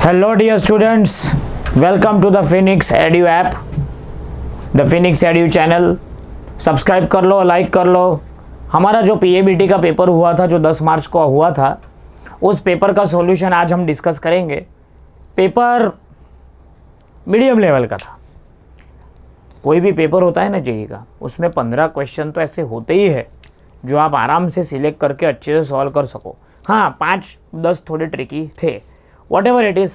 Hello dear students, welcome to the Phoenix Edu app, the Phoenix Edu channel. Subscribe कर लो, like कर लो। हमारा जो PABT का paper हुआ था, जो 10 मार्च को हुआ था, उस पेपर का सॉल्यूशन आज हम डिस्कस करेंगे। पेपर मीडियम लेवल का था। कोई भी पेपर होता है ना जेईई का, उसमें 15 क्वेश्चन तो ऐसे होते ही है जो आप आराम से सिलेक्ट करके अच्छे से सॉल्व कर सको। हाँ, 5-10 थोड़े ट्रिकी थे। Whatever it is,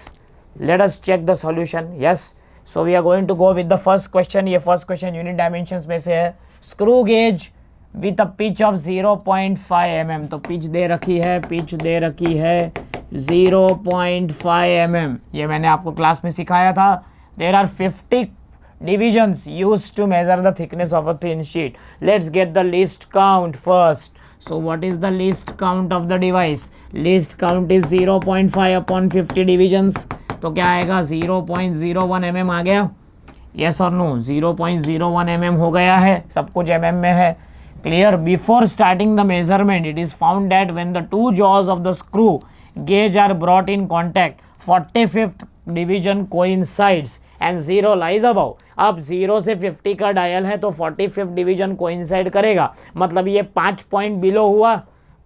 let us check the solution. Yes, so we are going to go with the first question. ये first question unit dimensions में से है। Screw gauge with a pitch of 0.5 mm। तो pitch दे रखी है 0.5 mm। ये मैंने आपको क्लास में सिखाया था। There are 50 divisions used to measure the thickness of a thin sheet. Let's get the least count first. So what is the least count of the device? Least count is 0.5 upon 50 divisions. तो क्या आएगा? 0.01 mm आ गया। Yes or no? 0.01 mm हो गया है। सब कुछ mm में है। Clear? Before starting the measurement, it is found that when the two jaws of the screw gauge are brought in contact, 45th division coincides and 0 lies above। अब 0 से 50 का डायल है तो 45th डिवीजन कोइंसाइड करेगा। मतलब ये 5 point below हुआ,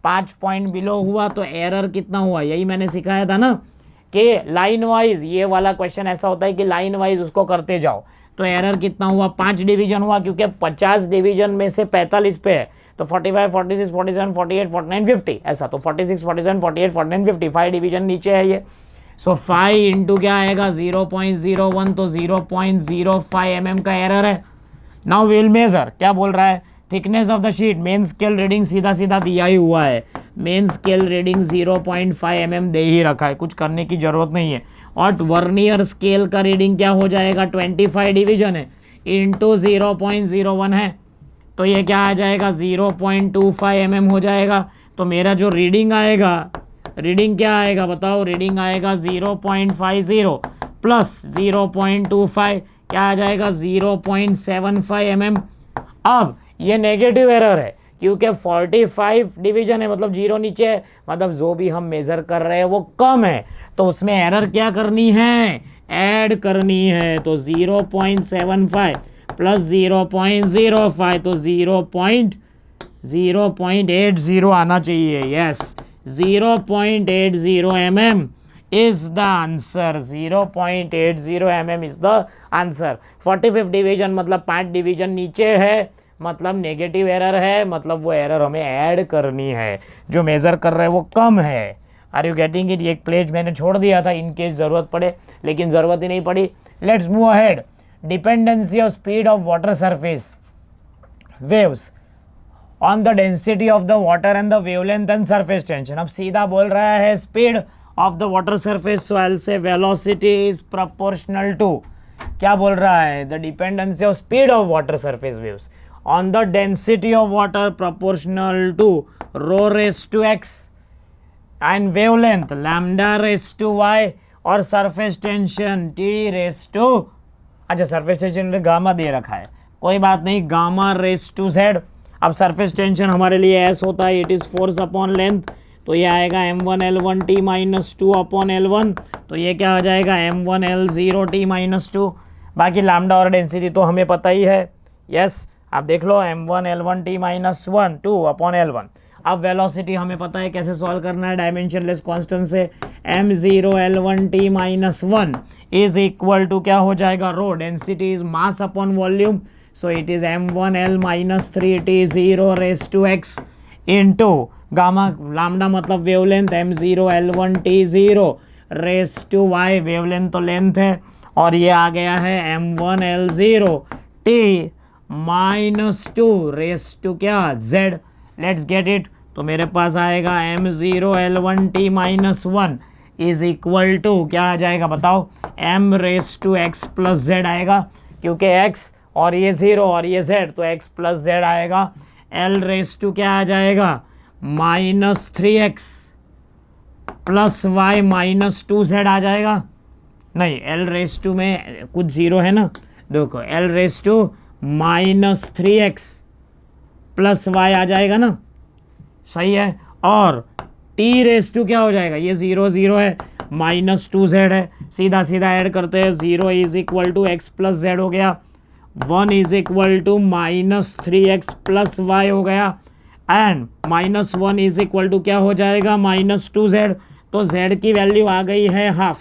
5 point below हुआ तो एरर कितना हुआ? यही मैंने सिखाया था ना कि लाइन वाइज, ये वाला क्वेश्चन ऐसा होता है कि लाइन वाइज उसको करते जाओ। तो एरर कितना हुआ? 5 डिवीजन हुआ, क्योंकि 50 डिवीजन में से 45 पे है तो 45, 46, 47, 48, 49, 50 ऐसा। तो 46, 47, 48, 49, 50 5 डिवीजन नीचे है ये। सो 5 इंटू क्या आएगा? 0.01, तो 0.05 mm का एरर है। Now will measure. क्या बोल रहा है? Thickness of the sheet. Main scale reading सीधा सीधा दिया ही हुआ है। मेन स्केल रीडिंग 0.5 mm दे ही रखा है, कुछ करने की जरूरत नहीं है। और वर्नियर स्केल का रीडिंग क्या हो जाएगा? 25 डिवीजन है इंटू 0.01 है, तो ये क्या आ जाएगा? 0.25 mm हो जाएगा। तो मेरा जो रीडिंग आएगा, रीडिंग क्या आएगा बताओ? रीडिंग आएगा 0.50 प्लस 0.25 क्या आ जाएगा? 0.75 mm। अब ये नेगेटिव एरर है क्योंकि 45 डिवीजन है, मतलब 0 नीचे है, मतलब जो भी हम मेजर कर रहे हैं वो कम है, तो उसमें एरर क्या करनी है? ऐड करनी है। तो 0.75 प्लस 0.05 तो 0.80 आना चाहिए। Yes, 0.80 mm is the answer। 0.80 mm is the answer। 45th division मतलब 5 डिवीजन नीचे है, मतलब नेगेटिव एरर है, मतलब वो एरर हमें ऐड करनी है। जो मेजर कर रहे हैं वो कम है। Are you getting it? एक पेज मैंने छोड़ दिया था इन केस ज़रूरत पड़े, लेकिन ज़रूरत ही नहीं पड़ी। Let's move ahead. Dependency of speed of water surface waves on the density of the water and the wavelength and surface tension. अब सीधा बोल रहा है speed of the water surface, so I say velocity is proportional to, क्या बोल रहा है? The dependency of speed of water surface waves on the density of water proportional to rho raise to x and wavelength lambda raise to Y और surface tension T raise to, अच्छा surface tension gamma दे रखा है, कोई बात नहीं, gamma raise to Z. अब surface tension हमारे लिए एस होता है, it is force upon length, तो ये आएगा m1L1T माइनस 2 अपॉन L1, तो ये क्या आ जाएगा? m1L0T minus 2। बाकी लैम्डा और डेंसिटी तो हमें पता ही है। यस, आप देख लो, m1L1T माइनस 1 2 अपॉन L1। अब वेलोसिटी हमें पता है कैसे सॉल्व करना है, डायमेंशनलेस कांस्टेंट से। m0L1T minus 1 is equal to क्या हो जाएगा? Rho, density is mass upon volume, so it is m1L minus 3T0 raised to x into gamma, lambda मतलब wavelength, m0L1T0 raised to y, wavelength तो length है, और ये आ गया है m1L0T minus 2 raised to क्या? z। Let's get it. तो मेरे पास आएगा m0L1T minus 1 is equal to क्या आ जाएगा बताओ? m raised to x plus z आएगा, क्योंकि x और ये 0 और ये z, तो x प्लस z आएगा। l रेस टू क्या आ जाएगा? Minus 3x plus y minus 2z आ जाएगा। नहीं, l रेस टू में कुछ 0 है ना, देखो l raise to minus 3x plus y आ जाएगा ना, सही है। और t रेस टू क्या हो जाएगा? ये 0 0 है, -2z है, सीधा सीधा ऐड करते हैं, 0 is equal to X plus Z हो गया, 1 is equal to -3x plus Y हो गया, एंड -1 इज इक्वल टू क्या हो जाएगा, -2z। तो z की वैल्यू आ गई है हाफ।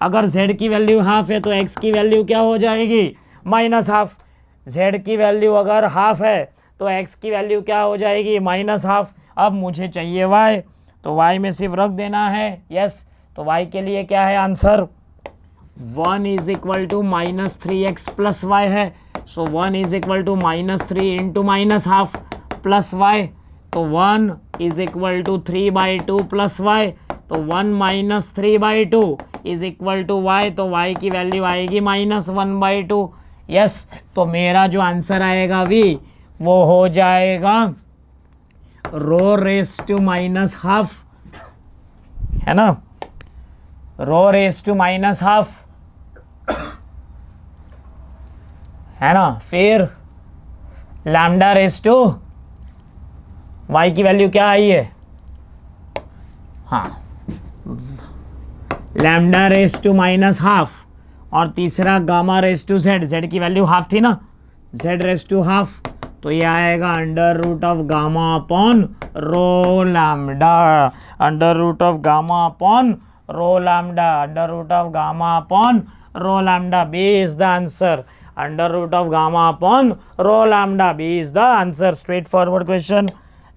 अगर z की वैल्यू हाफ है तो x की वैल्यू क्या हो जाएगी, -हाफ। z की वैल्यू अगर हाफ है तो x की वैल्यू क्या हो जाएगी, -हाफ। अब मुझे चाहिए y, तो y में सिर्फ रख देना है, यस। तो y के लिए क्या है answer, 1 is equal to -3x plus Y है, so 1 is equal to -3 into -half plus Y, तो 1 is equal to 3/2 plus Y, तो 1 - 3/2 इज इक्वल टू वाई, तो y की वैल्यू आएगी -1/2, यस। तो मेरा जो आंसर आएगा v वो हो जाएगा रो रेस टू -हाफ, है ना, रो रेस टू -हाफ, है ना। फिर लैम्डा रेस टू y की वैल्यू क्या आई है, हाँ, लैम्डा रेस टू -हाफ, और तीसरा गामा रेस टू z की वैल्यू हाफ थी ना, z रेस टू हाफ, तो ये आएगा √of gamma upon rho lambda, √of gamma upon rho lambda, √of gamma upon rho lambda, b is the answer, √of gamma upon rho lambda, b is the answer. Straight forward question.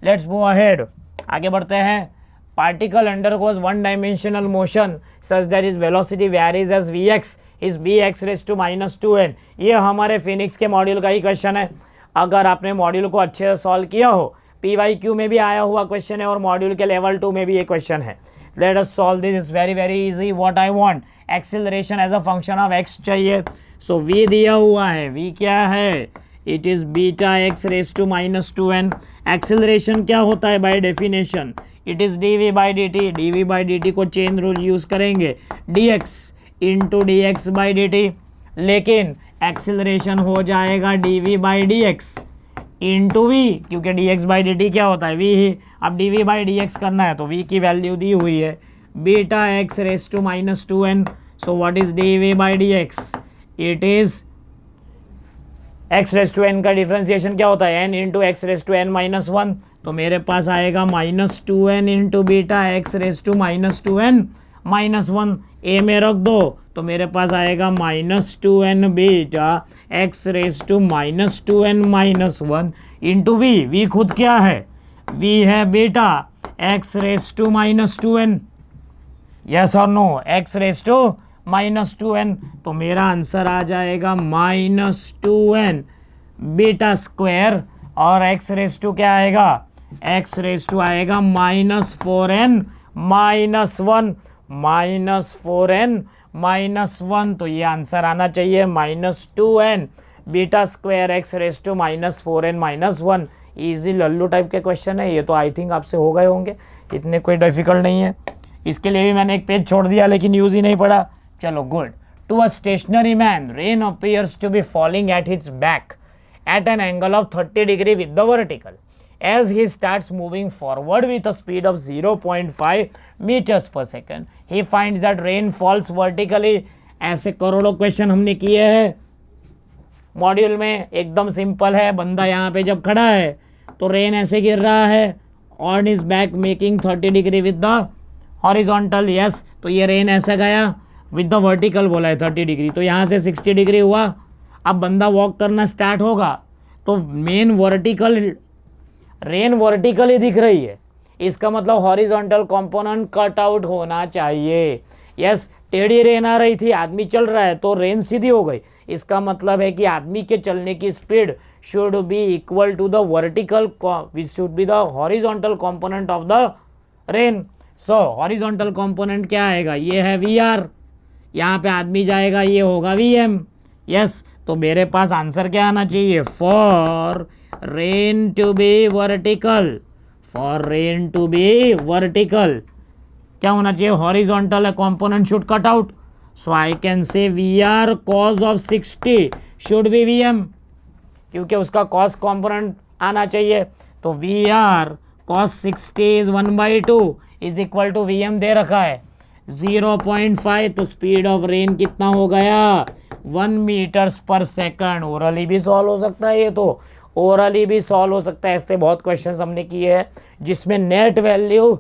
Let's move ahead, आगे बढ़ते हैं। Particle undergoes one dimensional motion such that is velocity varies as vx is bx raise to -2n। ये हमारे Phoenix के module का ही question है। अगर आपने मॉड्यूल को अच्छे से सॉल्व किया हो, PYQ में भी आया हुआ क्वेश्चन है और मॉड्यूल के लेवल 2 में भी ये क्वेश्चन है। Let us solve this, is very very easy. What I want, acceleration as a function of x चाहिए। सो v दिया हुआ है, v क्या है, it is beta x raise to -2n। Acceleration क्या होता है by definition, it is dv/dt, dv/dt को चेन रूल यूज करेंगे, dx इंटू dx/dt, लेकिन एक्सेलरेशन हो जाएगा dv/dx इंटू v, क्योंकि dx/dt क्या होता है, v ही। अब dv/dx करना है तो v की वैल्यू दी हुई है beta x raise to -2n। So what is dv/dx, it is x raise to n का डिफ्रेंसिएशन क्या होता है, n into X raise to n -1, तो मेरे पास आएगा -2n into beta x raise to -2n -1, a में रख दो तो मेरे पास आएगा -2n beta x raise to -2n -1 into v खुद क्या है, v है beta x raise to -2n, yes और no, x raise to -2n। तो मेरा आंसर आ जाएगा -2n बीटा स्क्वायर, और एक्स रेज टू क्या आएगा, एक्स रेज टू आएगा -4n -1 -4n -1, तो ये आंसर आना चाहिए -2n beta square X raise to -4n -1। Easy लल्लू टाइप के क्वेश्चन है ये, तो आई थिंक आपसे हो गए होंगे, इतने कोई डिफिकल्ट नहीं है। इसके लिए भी मैंने एक पेज छोड़ दिया लेकिन यूज ही नहीं पड़ा, चलो good. To a stationary man rain appears to be falling at his back at an angle of 30 degree with the vertical. As he starts moving forward with a speed of 0.5 meters per second, he finds that rain falls vertically. ऐसे करोड़ों question हमने किए हैं module में, एकदम simple है। बंदा यहाँ पे जब खड़ा है तो रेन ऐसे गिर रहा है on his back making 30 degree with the horizontal, yes. तो ये रेन ऐसा गया, विद द वर्टिकल बोला है 30 डिग्री, तो यहाँ से 60 डिग्री हुआ। अब बंदा वॉक करना स्टार्ट होगा तो मेन वर्टिकल, रेन वर्टिकल ही दिख रही है, इसका मतलब हॉरिजॉन्टल कंपोनेंट कट आउट होना चाहिए, यस। टेढ़ी रेन आ रही थी, आदमी चल रहा है तो रेन सीधी हो गई, इसका मतलब है कि आदमी के चलने की speed should be equal to the vertical, which should be the horizontal component of the rain. So horizontal component क्या आएगा, ये है VR, यहाँ पे आदमी जाएगा, ये होगा VM, यस। तो मेरे पास आंसर क्या आना चाहिए, for rain to be vertical, for rain to be vertical क्या होना चाहिए, horizontal component should cut out, so I can say VR cos of 60 should be VM, क्योंकि उसका cos कंपोनेंट आना चाहिए। तो VR cos 60 is 1/2 is equal to VM दे रखा है, 0.5, तो स्पीड ऑफ रेन कितना हो गया 1 मीटर्स पर सेकंड। ओरली भी सॉल्व हो सकता है, ये तो ओरली भी सॉल्व हो सकता है। ऐसे बहुत क्वेश्चंस हमने किए हैं जिसमें नेट वैल्यू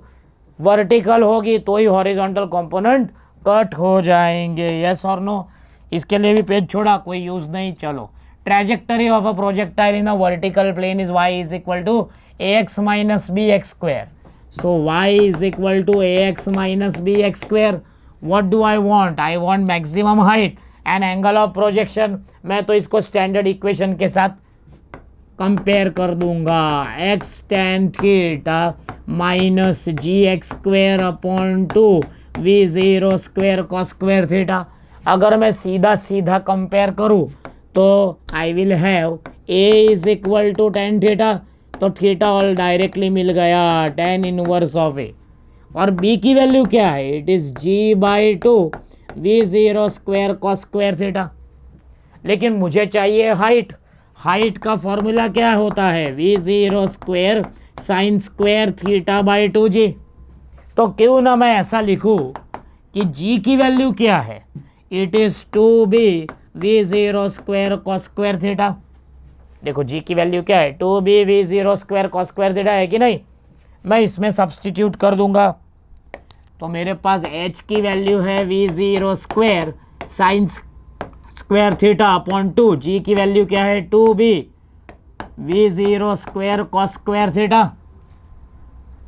वर्टिकल होगी तो ही हॉरिजॉन्टल कंपोनेंट कट हो जाएंगे। यस और नो? इसके लिए भी पेज छोड़ा, कोई यूज नहीं। चलो, trajectory of a projectile in a vertical plane is y is equal to ax minus B X square. So y is equal to ax minus B X square. What do I want? I want maximum height and angle of projection. मैं तो इसको standard equation के साथ compare कर दूंगा। X tan theta minus G X square upon 2 V zero square cos square theta. अगर मैं सीधा सीधा कंपेयर करूँ तो I will have A is equal to tan theta, तो थीटा ऑल डायरेक्टली मिल गया टेन इनवर्स ऑफ ए। और बी की वैल्यू क्या है? It is G by two V zero square cos square theta. लेकिन मुझे चाहिए हाइट। हाइट का फॉर्मूला क्या होता है? We zero square sine square theta by two g. तो क्यों ना मैं ऐसा लिखूँ कि जी की वैल्यू क्या है? It is two B V zero square cos square theta. देखो जी की वैल्यू क्या है? Two B V zero square cos square theta है कि नहीं? मैं इसमें सब्सटीट्यूट कर दूंगा तो मेरे पास h की वैल्यू है we zero square sine square theta upon 2। जी की वैल्यू क्या है? Two B V zero square cos square theta.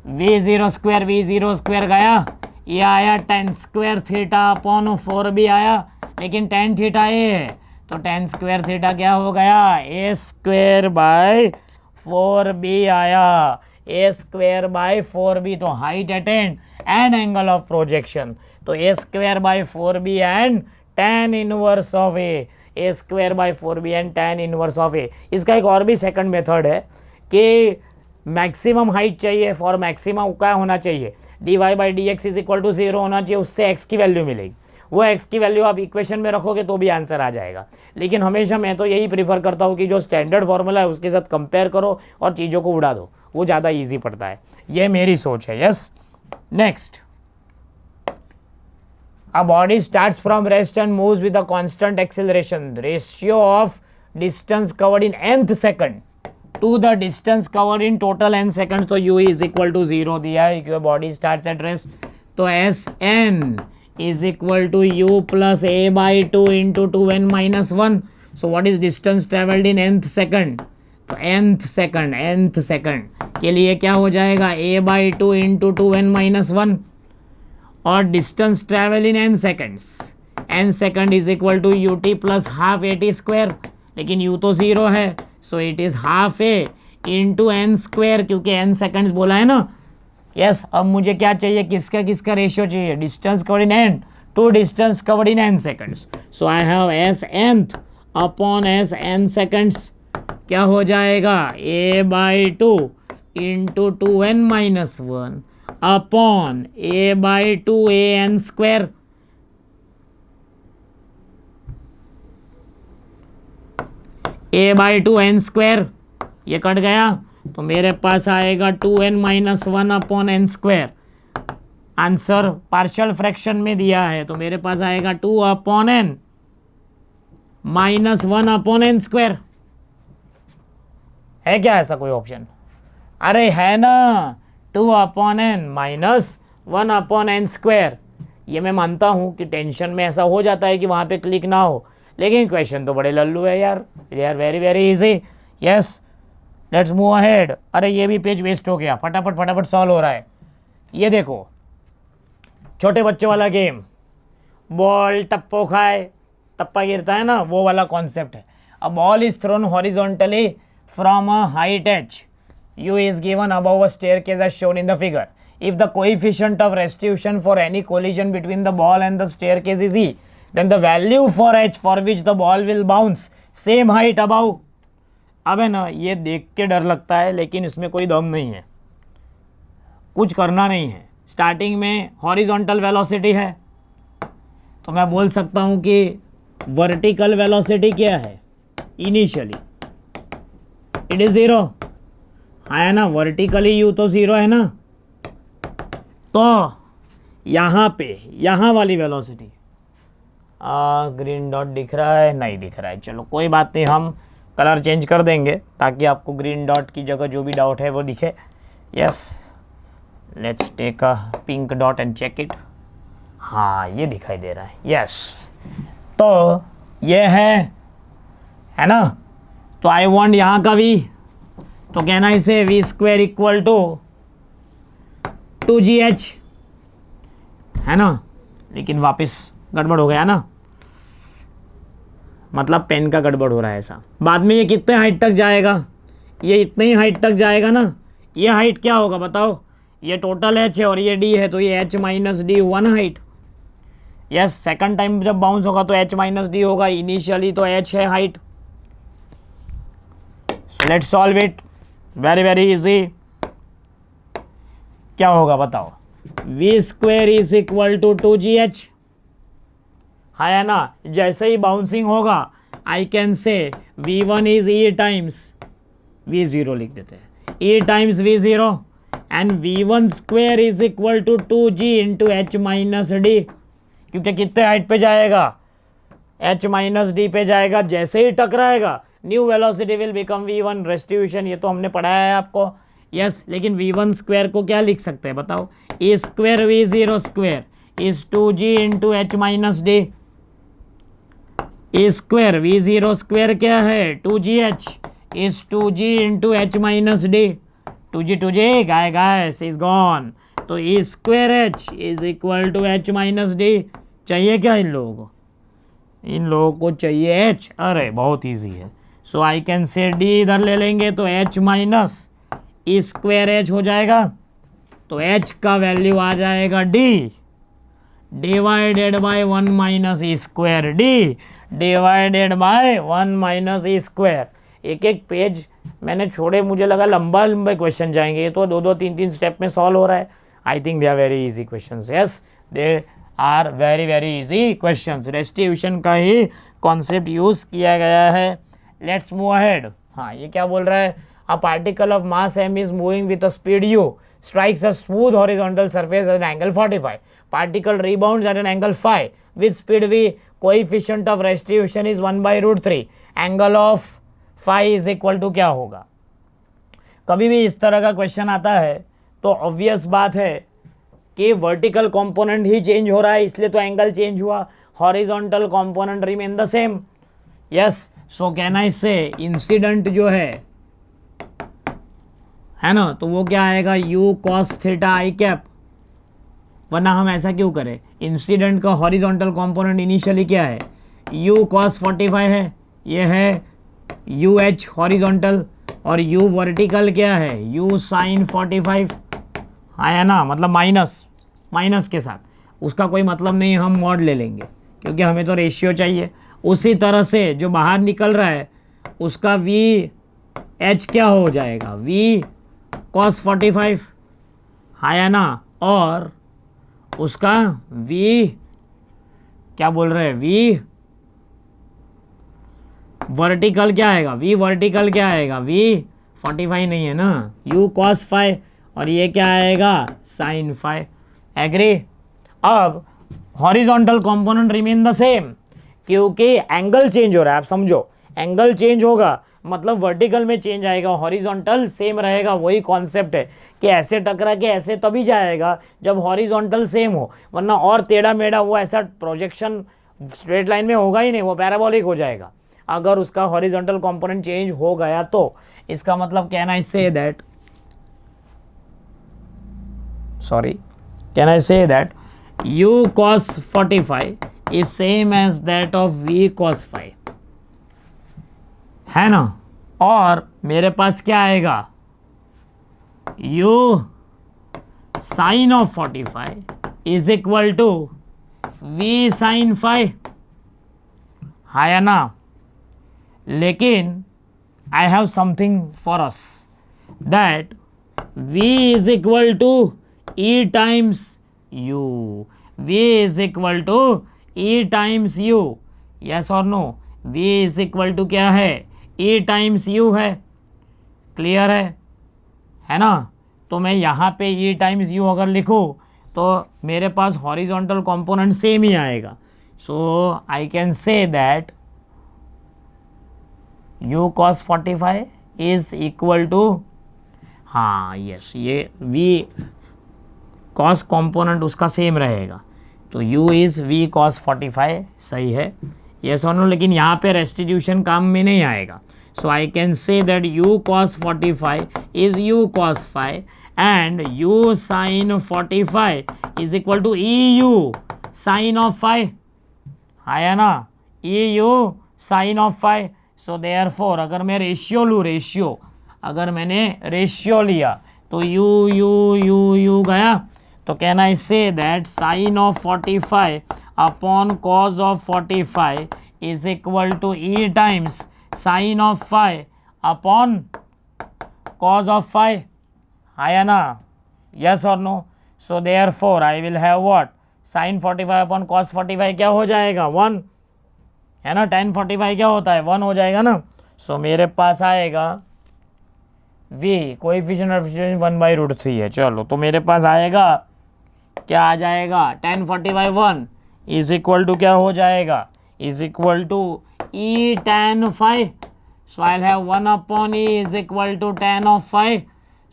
V zero square गया, ये आया ten square theta upon 4b आया, लेकिन टेन थीटा ए है तो टेन स्क्वेयर थीटा क्या हो गया? ए स्क्वेयर बाय 4b आया। ए स्क्वेयर बाय 4b, तो height attained and angle of projection, तो a square by 4b and tan inverse of a square by 4b and tan inverse of a. इसका एक और भी सेकंड मेथड है कि maximum height चाहिए। फॉर मैक्सिमम क्या होना चाहिए? dy by d x is equal to 0 होना चाहिए, उससे x की वैल्यू मिलेगी। वो x की वैल्यू आप इक्वेशन में रखोगे तो भी आंसर आ जाएगा। लेकिन हमेशा मैं तो यही प्रीफर करता हूँ कि जो स्टैंडर्ड फॉर्मूला है उसके साथ कंपेयर करो और चीज़ों को उड़ा दो, वो ज़्यादा ईजी पड़ता है। ये मेरी सोच है। Yes, next, a body starts from rest and moves with a constant acceleration ratio of distance covered in nth second to the distance covered in total n seconds। तो u is equal to 0 दिया है क्योंकि body starts at rest, तो Sn is equal to u plus a by 2 into 2n minus 1। so what is distance traveled in nth second? तो nth second के लिए क्या हो जाएगा? a by 2 into 2n minus 1 और distance travel in n seconds, n second is equal to U T plus half A T square, लेकिन u तो 0 है, so it is half A into N square, क्योंकि n seconds बोला है ना। Yes, अब मुझे क्या चाहिए? किसका रेशियो चाहिए? Distance covered in n to distance covered in n seconds. So I have S nth upon S n seconds, क्या हो जाएगा? a by 2 into 2n minus 1 upon a by 2an square. a by 2n square ये cut गया तो मेरे पास आएगा 2n minus 1 upon n square. Answer partial fraction में दिया है तो मेरे पास आएगा 2 upon n minus 1 upon n square. है क्या ऐसा कोई ऑप्शन? अरे है ना, 2 upon N minus 1 upon N square. ये मैं मानता हूँ कि टेंशन में ऐसा हो जाता है कि वहाँ पे क्लिक ना हो, लेकिन क्वेश्चन तो बड़े लल्लू है यार, they are very very easy. Yes, let's move ahead. अरे ये भी पेज वेस्ट हो गया, फटाफट सॉल्व हो रहा है। ये देखो, छोटे बच्चों वाला गेम, बॉल टप्पो खाए, टप्पा गिरता है ना, वो वाला कॉन्सेप्ट है। A ball is thrown horizontally from a height H, u is given above a staircase as shown in the figure. If the coefficient of restitution for any collision between the ball and the staircase is e, then the value for h for which the ball will bounce same height above। अब है ना, ये देख के डर लगता है लेकिन इसमें कोई दम नहीं है, कुछ करना नहीं है। स्टार्टिंग में हॉरिजॉन्टल वेलोसिटी है तो मैं बोल सकता हूँ कि वर्टिकल वेलोसिटी क्या है? इनिशियली इट इज 0 है ना, वर्टिकली u तो 0 है ना, तो यहाँ पे, यहाँ वाली वेलोसिटी, ग्रीन डॉट दिख रहा है, नहीं दिख रहा है, चलो कोई बात नहीं, हम कलर चेंज कर देंगे ताकि आपको ग्रीन डॉट की जगह जो भी डॉट है वो दिखे। Yes, let's take a pink dot and check it. हाँ, ये दिखाई दे रहा है। यस, तो ये है ना। तो आई वांट यहाँ का v, तो कहना इसे v square equal to 2gh, है ना। लेकिन वापस गड़बड़ हो गया ना, मतलब पेन का गड़बड़ हो रहा है ऐसा। बाद में ये कितने हाइट तक जाएगा, ये इतने ही हाइट तक जाएगा ना। ये हाइट क्या होगा बताओ, ये टोटल h है और ये d है, तो ये h minus D 1 height. Yes, second time जब बाउंस होगा तो h माइनस डी होगा, इनिशियली तो h है height. So let's solve it, very very easy. क्या होगा बताओ, v square is equal to 2gh, है ना। जैसे ही बाउंसिंग होगा आई कैन से v1 is e times v0 लिख देते हैं, e times v0 and v1 square is equal to 2g into h minus D, क्योंकि कितने हाइट पे जाएगा, h माइनस डी पे जाएगा। जैसे ही टकराएगा new velocity will become v1 restitution, ये तो हमने पढ़ाया है आपको। यस, लेकिन v1 स्क्वायर को क्या लिख सकते हैं बताओ, e square v0 square is 2g into h minus D, A square v0 square क्या है 2gh is 2g into h minus D, 2g guys is gone, तो e square h is equal to h minus D. चाहिए क्या इन लोगों को, इन लोगों को चाहिए h, अरे बहुत इजी है। सो आई कैन से d इधर ले लेंगे तो h minus e square h हो जाएगा, तो h का वैल्यू आ जाएगा d divided by 1 minus E square, D divided by 1 minus E square. एक एक पेज मैंने छोड़े, मुझे लगा लंबा लंबे क्वेश्चन जाएंगे, ये तो 2-2 3-3 स्टेप में सॉल्व हो रहा है। I think they are very easy questions. Yes, they are very very easy questions. Restitution का ही कॉन्सेप्ट यूज किया गया है। Let's move ahead. हाँ, ये क्या बोल रहा है, a particle of mass m is moving with a speed u strikes a smooth horizontal surface at an angle 45. Particle rebounds at an angle phi with speed v. Coefficient of restitution is 1 by root 3. Angle of phi is equal to क्या होगा। कभी भी इस तरह का question आता है तो ऑब्वियस बात है कि वर्टिकल कंपोनेंट ही चेंज हो रहा है, इसलिए तो एंगल चेंज हुआ, horizontal component remain the same. Yes, so कहना इससे इंसिडेंट जो है ना, तो वो क्या आएगा u cos थीटा आई कैप। वरना हम ऐसा क्यों करें, इंसिडेंट का हॉरिजॉन्टल कंपोनेंट इनिशियली क्या है u cos 45 है, ये है uh हॉरिजॉन्टल, और u वर्टिकल क्या है u sin 45 है ना, मतलब माइनस के साथ, उसका कोई मतलब नहीं, हम मॉड ले लेंगे क्योंकि हमें तो रेशियो चाहिए। उसी तरह से जो बाहर निकल रहा है उसका v h क्या हो जाएगा v cos 45 है ना, और उसका v क्या बोल रहे हैं v वर्टिकल क्या आएगा, v वर्टिकल क्या आएगा v 45 नहीं है ना, u cos phi, और ये क्या आएगा sin phi। एग्री। अब horizontal component remain the same, क्योंकि एंगल चेंज हो रहा है। आप समझो, एंगल चेंज होगा मतलब वर्टिकल में चेंज आएगा, हॉरिजॉन्टल सेम रहेगा। वही कॉन्सेप्ट है कि ऐसे टकरा के ऐसे तभी जाएगा जब हॉरिजॉन्टल सेम हो, वरना और टेढ़ा मेढ़ा वो ऐसा प्रोजेक्शन स्ट्रेट लाइन में होगा ही नहीं, वो पैराबोलिक हो जाएगा। अगर उसका हॉरिजॉन्टल कंपोनेंट चेंज हो गया तो इसका मतलब can I say that u cos 45 is same as that of v cos phi, है ना। और मेरे पास क्या आएगा u sin of 45 is equal to v sin phi, है ना। लेकिन I have something for us that v is equal to e times u, v is equal to e times u, yes or no, v is equal to क्या है e times u है, clear है ना। तो मैं यहाँ पे e times u अगर लिखूँ तो मेरे पास हॉरिजॉन्टल कंपोनेंट सेम ही आएगा. So I can say that u cos 45 is equal to, हाँ यस, ये v cos कंपोनेंट उसका सेम रहेगा, तो u इज v cos 45. सही है, यस और नो. लेकिन यहाँ पे रेस्टिट्यूशन काम में नहीं आएगा. So I can say that u cos 45 is u cos 5 and u sin 45 is equal to eu sin of 5. आया ना, eu sin of 5. So therefore अगर मैं रेशियो लूँ, रेशियो, अगर मैंने रेशियो लिया तो u गया, तो can I say that sine of 45 upon cos of 45 is equal to e times sine of 5 upon cos of 5. आया ना, यस और no. So therefore I will have what, sine 45 upon cos 45 क्या हो जाएगा, 1 है ना. tan 45 क्या होता है, 1 हो जाएगा ना. सो मेरे पास आएगा v कोएफिशिएंट ऑफ 1/√3 है. चलो, तो मेरे पास आएगा, क्या आ जाएगा, tan 45 1 इज इक्वल टू क्या हो जाएगा, is equal to e tan 5. So I have 1 upon e is equal to tan of 5.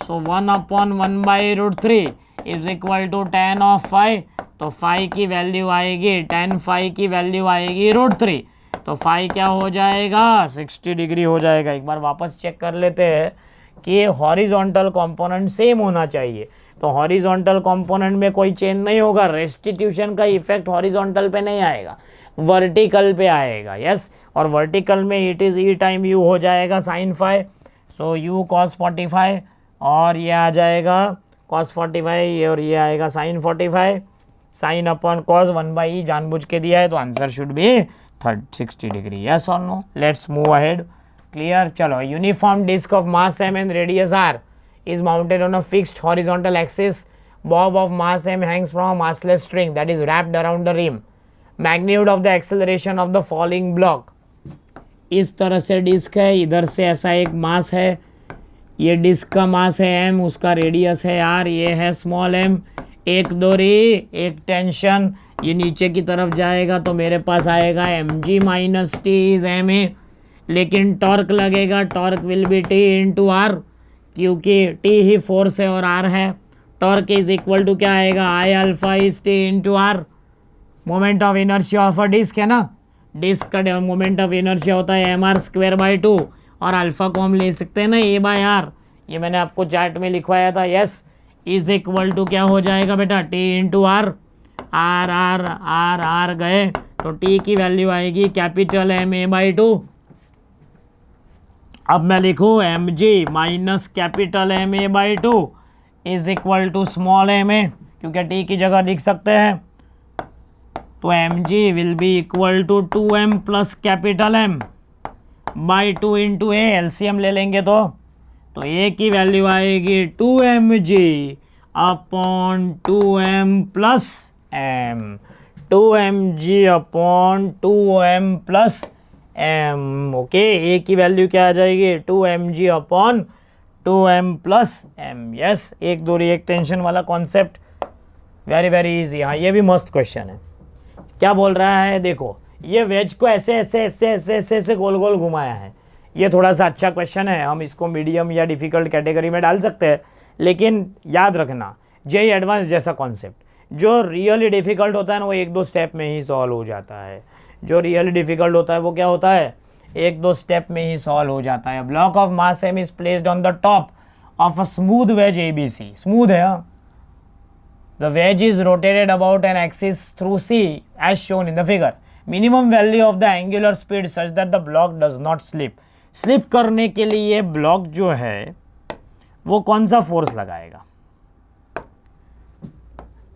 So 1 upon 1/√3 is equal to tan of 5. तो 5 की वैल्यू आएगी, tan 5 की वैल्यू आएगी √3. तो 5 क्या हो जाएगा, 60 डिग्री हो जाएगा. एक बार वापस चेक कर लेते हैं कि हॉरिजॉन्टल कंपोनेंट सेम होना चाहिए. तो हॉरिजॉन्टल कंपोनेंट में कोई चेंज नहीं होगा, रेस्टिट्यूशन का इफेक्ट हॉरिजॉन्टल पे नहीं आएगा, वर्टिकल पे आएगा. यस, और वर्टिकल में it is E time you हो जाएगा sin 5. सो u cos 45 और ये आ जाएगा cos 45 और ये आएगा sin 45. Sine upon cos 1/e जानबूझ के दिया है, तो answer should be 60 degree. Yes और no. Let's move ahead. Clear. चलो, uniform disc of mass m and radius r is mounted on a fixed horizontal axis. Bob of mass m hangs from a massless string that is wrapped around the rim. Magnitude of the acceleration of the falling block. इस तरह से disc है, इधर से ऐसा एक मास है, ये डिस्क का मास है m, उसका रेडियस है r, ये है स्मॉल m. एक डोरी, एक टेंशन, ये नीचे की तरफ जाएगा, तो मेरे पास आएगा mg minus T is ma. लेकिन टॉर्क लगेगा, torque will be T into R, क्योंकि टी ही फोर्स है और आर है. टॉर्क इज इक्वल टू क्या आएगा, I alpha is T into R. Moment of inertia of a disc है ना, डिस्क का मोमेंट ऑफ इनर्शिया होता है mr²/2, और अल्फा को हम ले सकते हैं ना a/r. ये मैंने आपको चार्ट में लिखवाया था. यस, इज इक्वल टू क्या हो जाएगा बेटा, T into R. R R R R गए, तो टी की वैल्यू आएगी कैपिटल ma/2. अब मैं लिखूँ mg minus capital ma/2 is equal to small ma, क्योंकि टी की जगह लिख सकते हैं. तो mg will be equal to 2m plus capital m/2 into a. LCM ले लेंगे तो ए की वैल्यू आएगी 2mg upon 2m plus m. 2mg upon 2m plus m. Okay, a की वैल्यू क्या आ जाएगी, 2mg upon 2m plus m. Yes, एक दूरी एक टेंशन वाला कॉन्सेप्ट, वेरी वेरी इजी. हाँ, ये भी मस्त क्वेश्चन है. क्या बोल रहा है, देखो, ये वेज को ऐसे ऐसे ऐसे ऐसे ऐसे ऐसे गोल गोल घुमाया है. ये थोड़ा सा अच्छा क्वेश्चन है, हम इसको मीडियम या डिफ़िकल्ट कैटेगरी में डाल सकते हैं. लेकिन याद रखना, जेईई एडवांस जैसा कॉन्सेप्ट, जो रियली डिफ़िकल्ट होता है ना, वो 1-2 स्टेप में ही सॉल्व हो जाता है. जो रियली डिफ़िकल्ट होता है वो क्या होता है, 1-2 स्टेप में ही सॉल्व हो जाता है. Block of mass m is placed on the top of a smooth wedge ABC. Smooth है. The wedge is rotated about an axis through C as shown in the figure. Minimum value of the angular speed such that the block does not slip. Slip करने के लिए block जो है वो कौन सा force लगाएगा,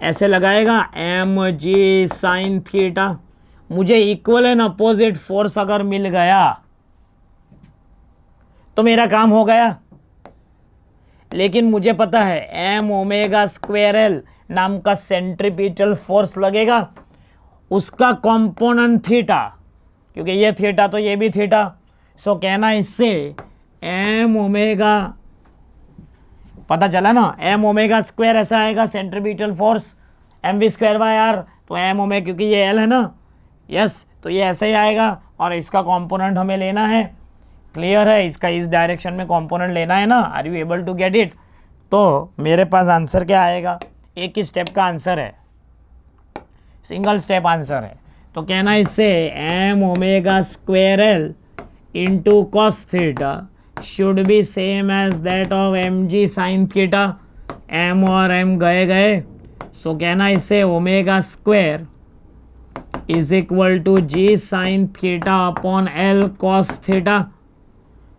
ऐसे लगाएगा mg sin थीटा. मुझे इक्वल एंड अपोजिट फोर्स अगर मिल गया तो मेरा काम हो गया. लेकिन मुझे पता है m⍵²L नाम का सेंट्रीपिटल फोर्स लगेगा, उसका कंपोनेंट थीटा, क्योंकि ये थीटा तो ये भी थीटा. सो कहना इससे m⍵, पता चला ना, m⍵² ऐसा आएगा centripetal force. M V square by R, तो एम ओमेगा, क्योंकि ये एल है ना, यस, तो ये ऐसे ही आएगा और इसका कंपोनेंट हमें लेना है। क्लियर है, इसका इस डायरेक्शन में कंपोनेंट लेना है ना, are you able to get it. तो मेरे पास आंसर क्या आएगा, एक ही स्टेप का आंसर है, सिंगल स्टेप आंसर है। तो कहना इससे M omega square L into cos theta should be same as that of M ji sine theta. M और एम गए गए, सो कहना इससे omega square is equal to G sine theta upon L cos theta.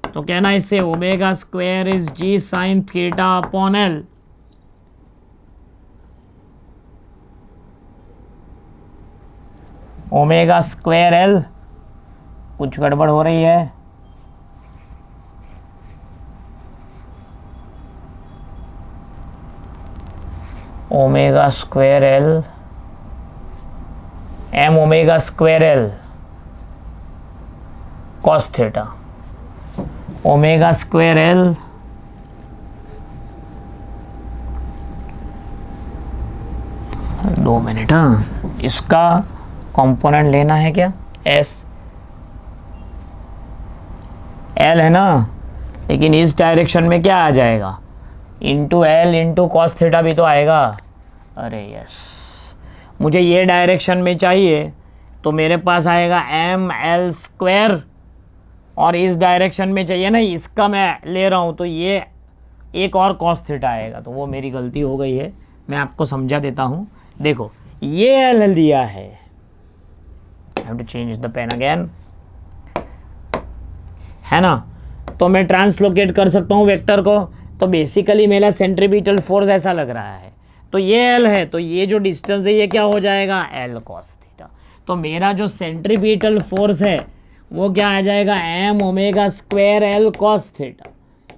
तो कहना इससे omega square is G sine theta upon L. Omega square L, कुछ गड़बड़ हो रही है, omega square L, M omega square L cos theta, omega square L दो मिनट, हाँ, इसका कंपोनेंट लेना है क्या, एस एल है ना, लेकिन इस डायरेक्शन में क्या आ जाएगा, into L into cos theta भी तो आएगा। अरे यस, मुझे ये डायरेक्शन में चाहिए तो मेरे पास आएगा एम एल स्क्वायर, और इस डायरेक्शन में चाहिए ना, इसका मैं ले रहा हूँ तो ये एक और कॉस थीटा आएगा। तो वो मेरी गलती हो गई है, मैं आपको समझा देता हूँ। देखो ये एल दिया है, I have to change the pen again, है ना, तो मैं ट्रांसलोकेट कर सकता हूँ वेक्टर को। तो बेसिकली मेरा सेंट्रीपिटल फोर्स ऐसा लग रहा है, तो ये एल है, तो ये जो डिस्टेंस है ये क्या हो जाएगा, एल कॉस थीटा। तो मेरा जो सेंट्रीपिटल फोर्स है वो क्या आ जाएगा, M omega square L cos theta.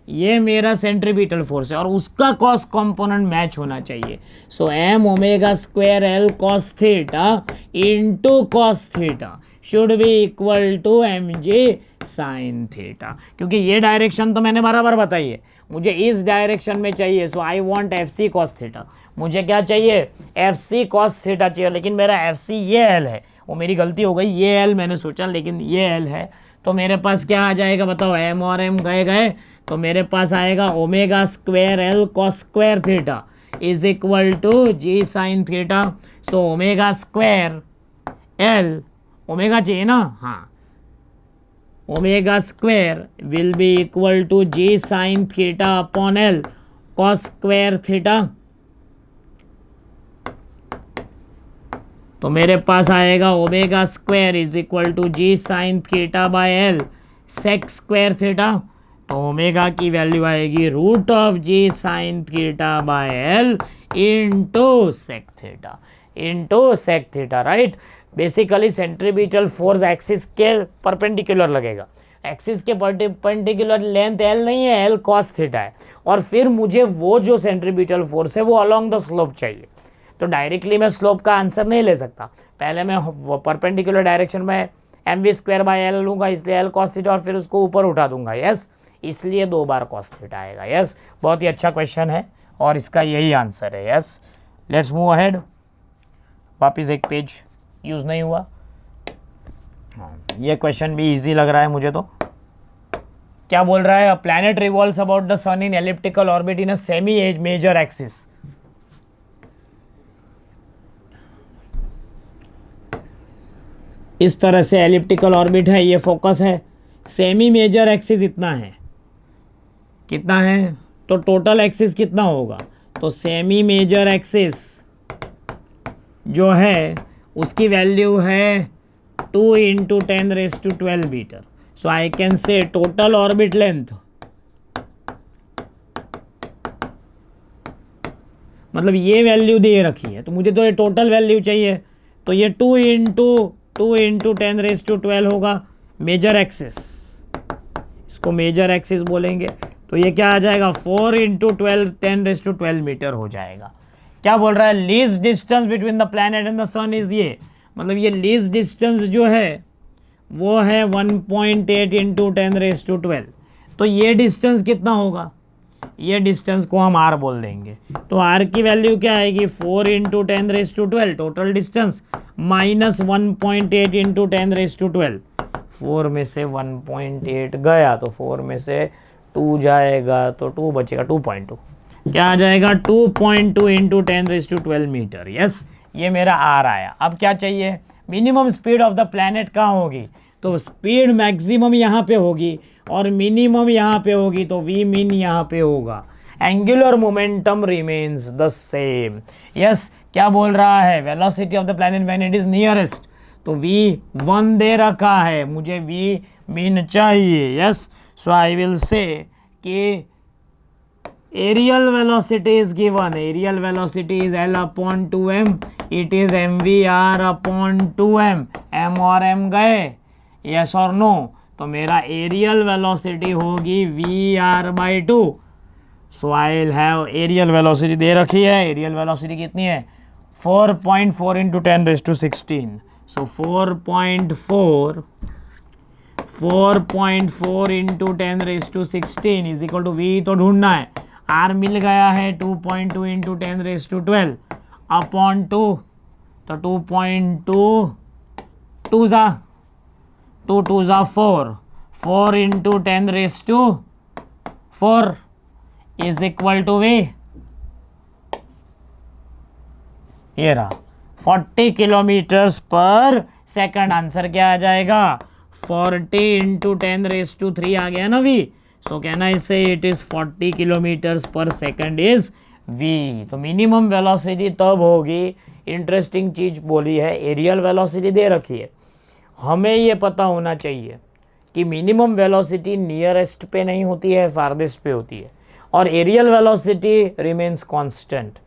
ये मेरा सेंट्रीपिटल फोर्स है और उसका कॉस कंपोनेंट मैच होना चाहिए। So m omega square L cos theta into cos theta should be equal to m ji sine theta, क्योंकि ये डायरेक्शन तो मैंने बराबर बताई है, मुझे इस डायरेक्शन में चाहिए। So I want f c cos theta, मुझे क्या चाहिए, एफ सी कॉस थीटा चाहिए, लेकिन मेरा एफ सी ये एल है, वो मेरी गलती हो गई, ये एल मैंने सोचा लेकिन ये एल है। तो मेरे पास क्या आ जाएगा बताओ, एम और एम गए गए, तो मेरे पास आएगा omega square L cos square theta is equal to G sine theta. So omega square L, omega चाहिए ना, हाँ, omega square will be equal to G sine theta upon L cos square theta. तो मेरे पास आएगा omega square is equal to G sine theta by L sec square theta. तो omega की value आएगी root of G sine theta by L into sec theta, into sec theta, right. Basically centripetal force axis के perpendicular लगेगा, axis के perpendicular length L नहीं है, L cos theta है, और फिर मुझे वो जो सेंट्रीपिटल फोर्स है वो अलोंग द स्लोप चाहिए। तो डायरेक्टली मैं स्लोप का आंसर नहीं ले सकता, पहले मैं परपेंडिकुलर डायरेक्शन में M V square by L लूँगा, इसलिए एल कॉस थीटा, और फिर उसको ऊपर उठा दूंगा, यस, इसलिए 2 बार कॉस थीटा आएगा। यस, बहुत ही अच्छा क्वेश्चन है और इसका यही आंसर है। Yes, let's move ahead. वापिस एक पेज यूज़ नहीं हुआ। ये क्वेश्चन भी इजी लग रहा है मुझे। तो क्या बोल रहा है, a planet revolves about the sun in elliptical orbit in a semi major axis. इस तरह से एलिप्टिकल ऑर्बिट है, ये फोकस है, सेमी मेजर एक्सिस इतना है, कितना है, तो टोटल एक्सिस कितना होगा, तो सेमी मेजर एक्सिस जो है उसकी वैल्यू है 2 × 10⁻12 metre. So I can say total orbit length, मतलब ये वैल्यू दे रखी है, तो मुझे तो ये टोटल वैल्यू चाहिए, तो ये 2 × 10⁻12 होगा मेजर एक्सिस, इसको मेजर एक्सिस बोलेंगे। तो ये क्या आ जाएगा, 4 × 10⁻12 मीटर हो जाएगा। क्या बोल रहा है, least distance between the planet and the sun is ये, मतलब ये लीस्ट डिस्टेंस जो है वो है 1.8 × 10⁻12। तो ये डिस्टेंस कितना होगा, ये डिस्टेंस को हम r बोल देंगे। तो r की वैल्यू क्या आएगी 4 into 10⁻12 total distance minus 1.8 into 10⁻12। 4 में से 1.8 गया तो 4 में से 2 जाएगा तो 2 बचेगा 2.2। क्या आ जाएगा 2.2 इंटू 10⁻12 मीटर। यस, ये मेरा r आया। अब क्या चाहिए, minimum speed of the planet कहाँ होगी, तो स्पीड मैक्सिमम यहाँ पे होगी और मिनिमम यहाँ पे होगी, तो v min यहाँ पे होगा। Angular momentum remains the same. Yes, क्या बोल रहा है, velocity of the planet when it is nearest, तो v1 दे रखा है, मुझे v min चाहिए। Yes, so I will say कि aerial velocity is given, aerial velocity is L upon 2m, it is mvr upon 2m, m और m गए, yes और no, तो मेरा aerial velocity होगी vr by 2। so I'll have aerial velocity दे रखी है, aerial velocity कितनी है 4.4 into 10⁻16, so 4.4 into 10⁻16 is equal to v तो ढूंढना है, r मिल गया है 2.2 इंटू 10⁻12 अपॉन 2, तो 2.2 2 ज़ा 4, 4 into 10⁻4 is equal to v, ये रहा 40 किलोमीटर्स पर सेकंड। आंसर क्या आ जाएगा 40 इंटू 10⁻3 आ गया ना v, सो कैन आई से इट इज 40 किलोमीटर्स पर सेकंड इज v। तो मिनिमम वेलोसिटी तब होगी, इंटरेस्टिंग चीज बोली है, एरियल वेलोसिटी दे रखी है, हमें ये पता होना चाहिए कि मिनिमम वेलोसिटी नियरेस्ट पे नहीं होती है, फारदेस्ट पे होती है, और areal velocity remains constant.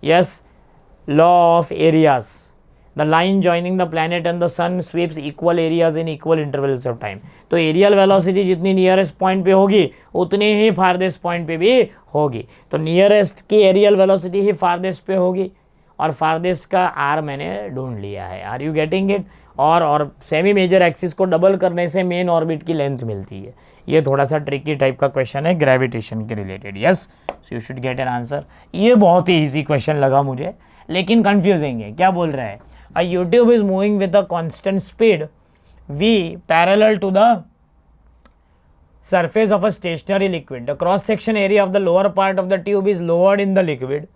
Yes, law of areas, the line joining the planet and the sun sweeps equal areas in equal intervals of time। तो एरियल वेलोसिटी जितनी नियरेस्ट पॉइंट पे होगी उतनी ही फारदेस्ट पॉइंट पे भी होगी, तो नियरेस्ट की एरियल वेलोसिटी ही फारदेस्ट पे होगी और फारदेस्ट का r मैंने ढूंढ लिया है। Are you getting it? और सेमी मेजर एक्सिस को डबल करने से मेन ऑर्बिट की लेंथ मिलती है। ये थोड़ा सा ट्रिकी टाइप का क्वेश्चन है ग्रेविटेशन के related. Yes, so you should get an answer. ये बहुत ही ईजी क्वेश्चन लगा मुझे, लेकिन कंफ्यूजिंग है। क्या बोल रहा है, a tube is moving with a constant speed v parallel to the surface of a stationary liquid. The cross section area of the lower part of the tube is lowered in the liquid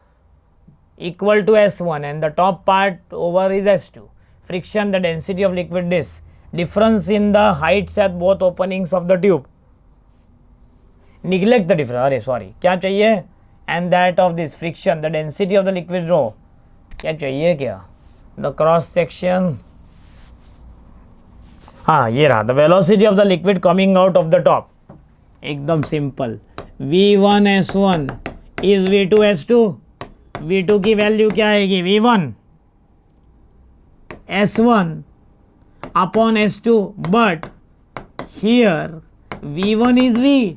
equal to S1 and the top part over is S2. Friction, the density of liquid disk, difference in the heights at both openings of the tube. Neglect the difference, अरे sorry, क्या चाहिए, and that of this friction, the density of the liquid rho, क्या चाहिए क्या, the cross section, हाँ ये रहा, the velocity of the liquid coming out of the top, एकदम simple, v1 s1 is v2 s2, v2 की value क्या आएगी v1 s1 upon s2, but here v1 is v,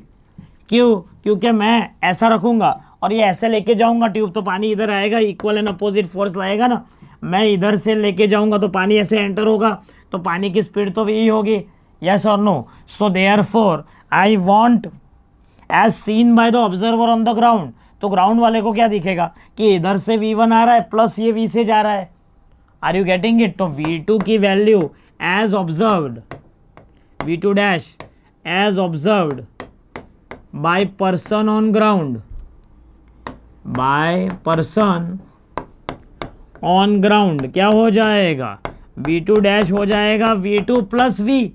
क्यों, क्योंकि मैं ऐसा रखूंगा और ये ऐसे लेके जाऊंगा ट्यूब, तो पानी इधर आएगा, इक्वल एंड अपोजिट फोर्स लाएगा ना, मैं इधर से लेके जाऊंगा तो पानी ऐसे एंटर होगा, तो पानी की स्पीड तो v होगी। यस और no, so therefore I want as seen by the observer on the ground, तो ग्राउंड वाले को क्या दिखेगा कि इधर से v1 आ रहा है प्लस ये v से जा रहा है। Are you getting it? तो v2 की value as observed, v2 dash as observed by person on ground, by person on ground क्या हो जाएगा, v2 डैश हो जाएगा v2 प्लस v।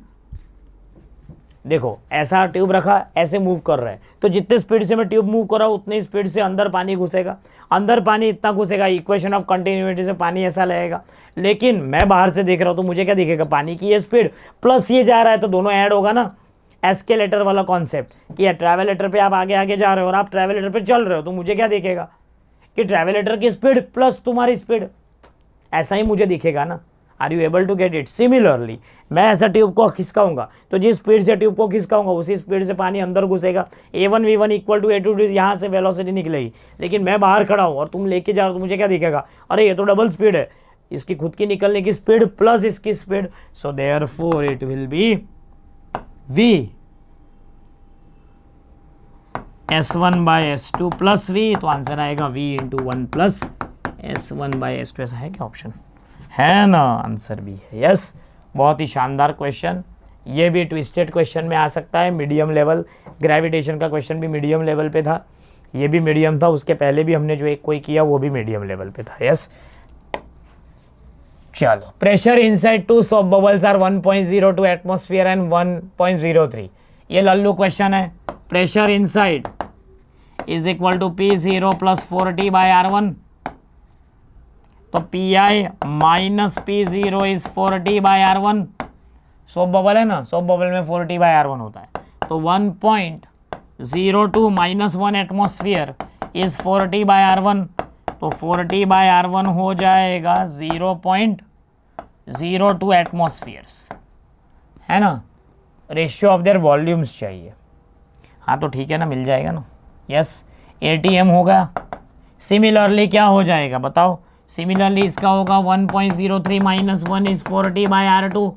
देखो ऐसा ट्यूब रखा, ऐसे मूव कर रहा है, तो जितने स्पीड से मैं ट्यूब मूव कर रहा हूँ उतनी स्पीड से अंदर पानी घुसेगा, अंदर पानी इतना घुसेगा, इक्वेशन ऑफ कंटिन्यूटी से पानी ऐसा लगेगा। लेकिन मैं बाहर से देख रहा हूँ तो मुझे क्या दिखेगा, पानी की ये स्पीड प्लस ये जा रहा है, तो दोनों ऐड होगा ना, एस्केलेटर वाला कॉन्सेप्ट कि ट्रैवलेटर पे आप आगे आगे जा रहे हो और आप ट्रैवलेटर पे चल रहे हो, तो मुझे क्या दिखेगा कि ट्रैवलेटर की स्पीड प्लस तुम्हारी स्पीड, ऐसा ही मुझे दिखेगा ना। Are you able to get it? Similarly मैं ऐसा ट्यूब को खिसकाऊंगा, तो जिस स्पीड से ट्यूब को खिसकाऊंगा उसी स्पीड से पानी अंदर घुसेगा, a1 v1 equal to a2 यहाँ से वेलोसिटी निकलेगी। लेकिन मैं बाहर खड़ा हूँ और तुम लेके जा रहे हो, तो मुझे क्या दिखेगा, अरे ये तो डबल स्पीड है, इसकी खुद की निकलने की स्पीड प्लस इसकी speed, so therefore it will be v S1/S2 plus V, तो आंसर आएगा V इंटू 1 प्लस S1/S2। ऐसा है क्या ऑप्शन? है ना, आंसर भी है। यस, बहुत ही शानदार क्वेश्चन। ये भी ट्विस्टेड क्वेश्चन में आ सकता है, मीडियम लेवल। ग्रेविटेशन का क्वेश्चन भी मीडियम लेवल पे था, ये भी मीडियम था। उसके पहले भी हमने जो एक कोई किया वो भी मीडियम लेवल पे था। यस, चलो। Pressure inside two soap bubbles are 1.02 atmosphere and 1.03। ये लल्लू क्वेश्चन है। Pressure inside is equal to P0 plus 4T/R1। तो Pi minus P0 is 4T/R1। Soap bubble है ना, सोप बबल में 4T/R1 होता है। तो 1.02 माइनस 1 एटमॉस्फेयर इज 4T/R1। तो 4T/R1 हो जाएगा 0.02 एटमॉस्फेयर्स, है ना। रेशियो ऑफ देयर वॉल्यूम्स चाहिए। हाँ तो ठीक है ना, मिल जाएगा ना। यस, ATM होगा। सिमिलरली क्या हो जाएगा बताओ? सिमिलरली इसका होगा 1.03 माइनस 1 इज 4T/R2।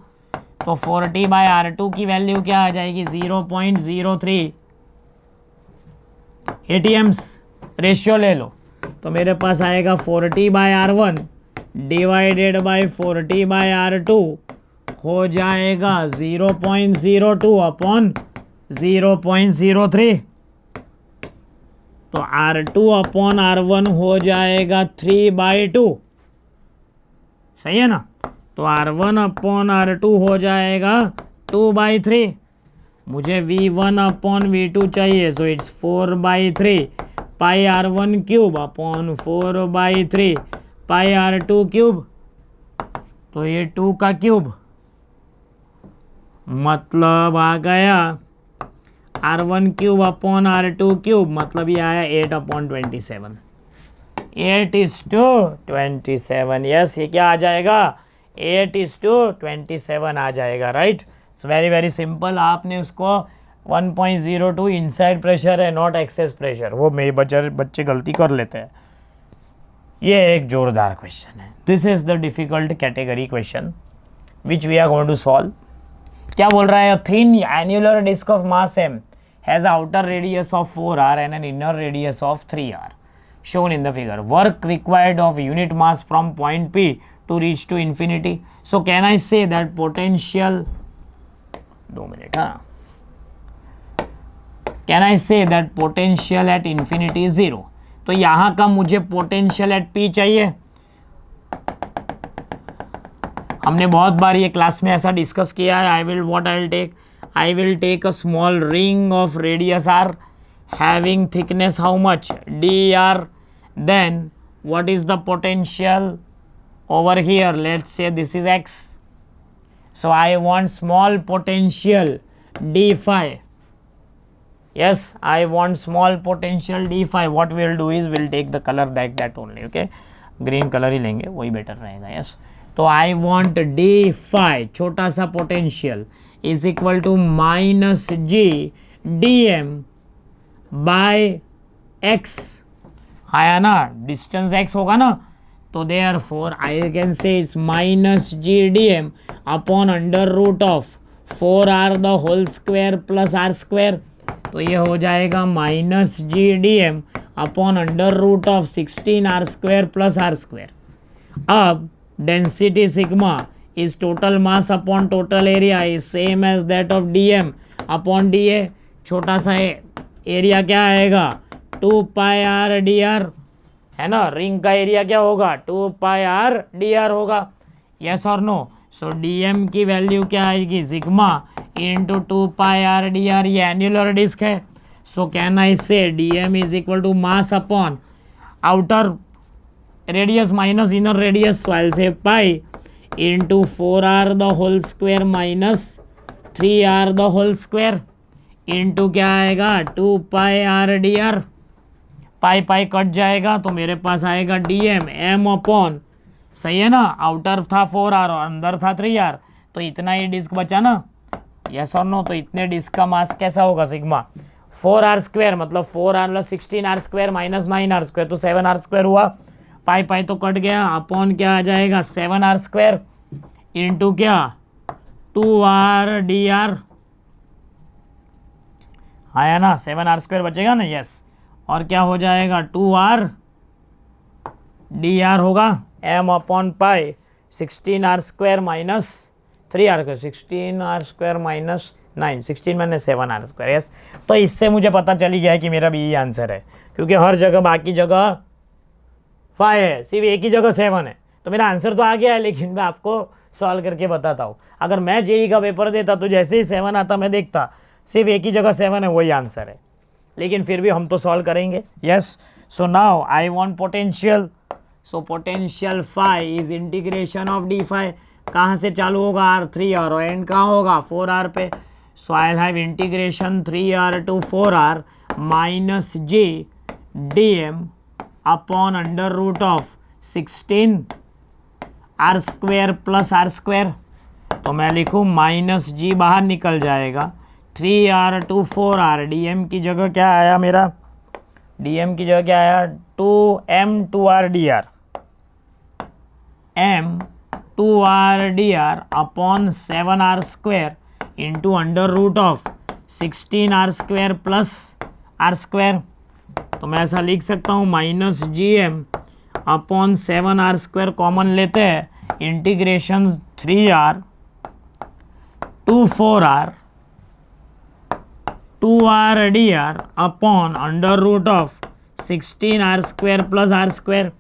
तो 4T/R2 की वैल्यू क्या आ जाएगी? 0.03 ATMs। रेशियो ले लो तो मेरे पास आएगा 4T/R1 डिवाइडेड बाय 4T/R2 हो जाएगा 0.02 अपॉन 0.03। तो R2 अपॉन R1 हो जाएगा 3/2। सही है ना। तो R1 अपॉन R2 हो जाएगा 2/3। मुझे V1 अपॉन V2 चाहिए, so it's 4/3 pi R1 cube upon 4/3 pi R2 cube. तो ये 2 का क्यूब मतलब आ गया R1 cube upon R2 cube, मतलब ये आया 8/27। 8:27। यस, ये क्या आ जाएगा? 8:27 आ जाएगा, right. So very very simple. आपने उसको 1.02 इनसाइड प्रेशर है, नॉट एक्सेस प्रेशर। वो मेरे बच्चे गलती कर लेते हैं। ये एक जोरदार क्वेश्चन है। This is the difficult category question which we are going to solve. क्या बोल रहा है? Thin annular disc of mass m has an outer radius of 4r and an inner radius of 3r shown in the figure. Work required of unit mass from point P to reach to infinity. So can I say that potential, 2 minutes, can I say that potential at infinity is 0? तो यहाँ का मुझे potential at P चाहिए। हमने बहुत बार ये class में ऐसा डिस्कस किया है। I will take a small ring of radius r having thickness how much? dr. Then what is the potential over here? Let's say this is x. So I want small potential d phi. Yes, I want small potential d phi. What we'll do is we'll take the color like that only. Okay, green color ही लेंगे, वही better रहेगा। Yes, तो I want d phi, छोटा सा potential is equal to minus g dm by x। आया ना, distance x होगा ना, तो therefore I can say is minus g dm upon under root of 4r the whole square plus r square। तो ये हो जाएगा minus g d m upon under root of 16r square plus r square. अब density sigma is total mass upon total area is same as that of dm upon dA। छोटा सा area क्या आएगा? 2 pi r dr, है ना। Ring का area क्या होगा? 2 पाई r dr होगा। यस और नो? सो dm की वैल्यू क्या आएगी? Sigma into 2 pi r dr। ये एन्युलर डिस्क है। So can I say dm is equal to mass upon outer radius minus inner radius. So I say pi into 4r the whole square minus 3r the whole square into क्या आएगा? 2 pi r dr। पाई pi cut जाएगा तो मेरे पास आएगा dm m upon, सही है ना, आउटर था 4r और अंदर था 3r, तो इतना ही डिस्क बचा ना। यस और नो? तो इतने डिस्क का मास कैसा होगा? सिग्मा 4r स्क्वायर मतलब 4r plus 16r square minus 9r square, तो 7r स्क्वायर हुआ। पाई पाई तो कट गया, अपॉन क्या आ जाएगा? 7r स्क्वायर इंटू क्या? 2r dr। आया ना, 7r² बचेगा ना, यस। और क्या हो जाएगा, 2r dr होगा m/π 16r² minus 3r², 16r² minus 9, 16 मैंने 7r², यस। तो इससे मुझे पता चली गया कि मेरा भी यही आंसर है, क्योंकि हर जगह बाकी जगह 5 है, सिर्फ एक ही जगह 7 है। तो मेरा आंसर तो आ गया है, लेकिन मैं आपको सॉल्व करके बताता हूँ। अगर मैं जेई का पेपर देता तो जैसे ही 7 आता मैं देखता सिर्फ एक ही जगह 7 है, वही आंसर है। लेकिन फिर भी हम तो सॉल्व करेंगे, yes. So now I want potential. So potential phi is integration of D phi, कहाँ से चालू होगा, r3 और एंड कहाँ होगा 4r पे। So I have integration 3r to 4r minus g dm upon under root of 16r² plus r²। तो मैं लिखूँ माइनस g बाहर निकल जाएगा, 3r to 4r, dm की जगह क्या आया मेरा, dm की जगह क्या आया, 2m 2r dr, m 2r dr upon 7r² into under root of 16r² plus r²। तो मैं ऐसा लिख सकता हूँ minus gm upon 7r² common लेते हैं, integration 3r to 4r 2r dr upon under root of 16r² plus r²।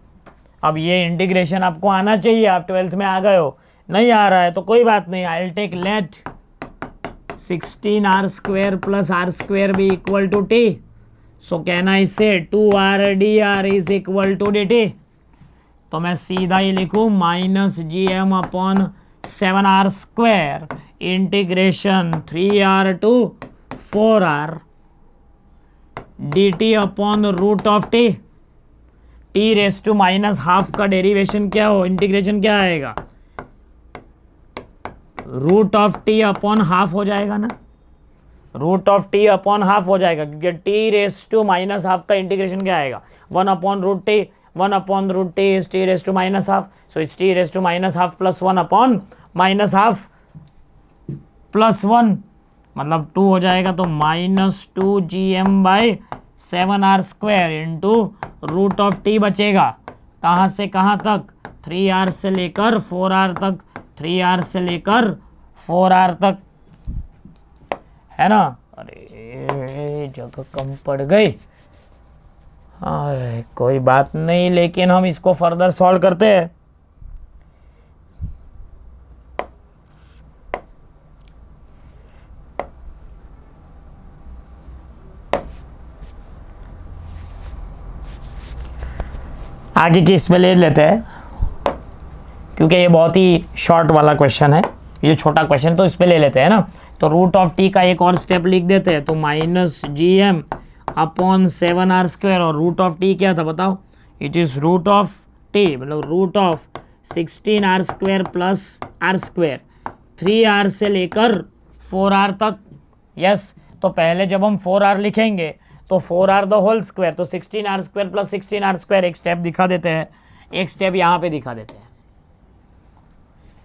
अब ये इंटीग्रेशन आपको आना चाहिए, आप 12th में आ गए हो, नहीं आ रहा है तो कोई बात नहीं, I will take let 16r² plus r² भी equal to t। So can I say 2r dr is equal to dt। तो मैं सीधा ही लिखूँ minus gm upon 7r² integration 3r to 4r dt upon root of t। t raise to minus half का derivation क्या हो, integration क्या आएगा, root of t upon half हो जाएगा ना, root of t upon half हो जाएगा, क्योंकि t raise to minus half का इंटीग्रेशन क्या आएगा, 1 upon root t, 1 upon root t is t raise to minus half. So it's t raise to minus half plus 1 upon minus half plus 1, मतलब 2 हो जाएगा। तो minus 2gm by 7r² into root of t बचेगा, कहाँ से कहाँ तक, 3r से लेकर 4r तक, 3r से लेकर 4r तक, है ना। अरे जगह कम पड़ गई, अरे कोई बात नहीं, लेकिन हम इसको फर्दर सॉल्व करते हैं। आगे की इसमें ले लेते हैं, क्योंकि ये बहुत ही शॉर्ट वाला क्वेश्चन है, ये छोटा क्वेश्चन, तो इस पे ले लेते हैं ना। तो रूट ऑफ t का एक और स्टेप लिख देते हैं, तो माइनस gm अपॉन 7r², और रूट ऑफ t क्या था बताओ, it is root of t, मतलब root of 16r² plus r², 3r से लेकर 4r तक, यस। तो पहले जब हम 4r लिखेंगे तो 4r द होल स्क्वायर, तो 16r² प्लस 16r², एक स्टेप दिखा देते हैं, एक स्टेप यहाँ पे दिखा देते हैं,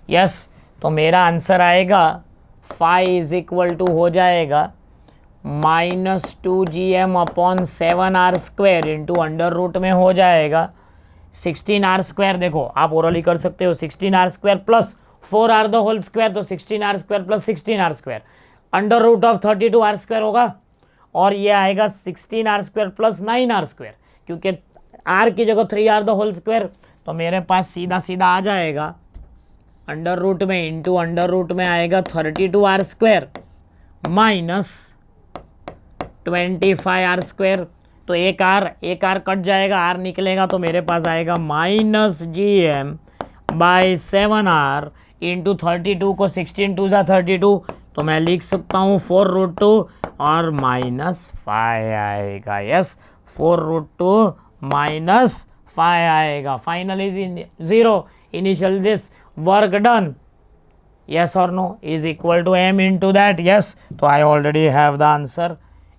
यस। तो मेरा आंसर आएगा फाई इज इक्वल टू हो जाएगा minus 2gm upon 7r² into under root में हो जाएगा 16r², देखो आप ओरली कर सकते हो, 16r² plus 4r the whole square, तो 16r² plus 16r², under root of 32r² होगा, और ये आएगा 16r² प्लस 9r², क्योंकि r की जगह 3r द होल स्क्वायर। तो मेरे पास सीधा सीधा आ जाएगा अंडर रूट में इंटू अंडर रूट में आएगा 32r² माइनस 25r²। तो एक r कट जाएगा, r निकलेगा, तो मेरे पास आएगा minus gm by 7r into 32 को 16 2 जा 32, तो मैं लिख सकता हूँ 4√2 और माइनस 5 आएगा, यस, 4√2 माइनस 5 आएगा। Final is 0, initial this work done, yes or no, is equal to m into that, yes। तो I already have the answer,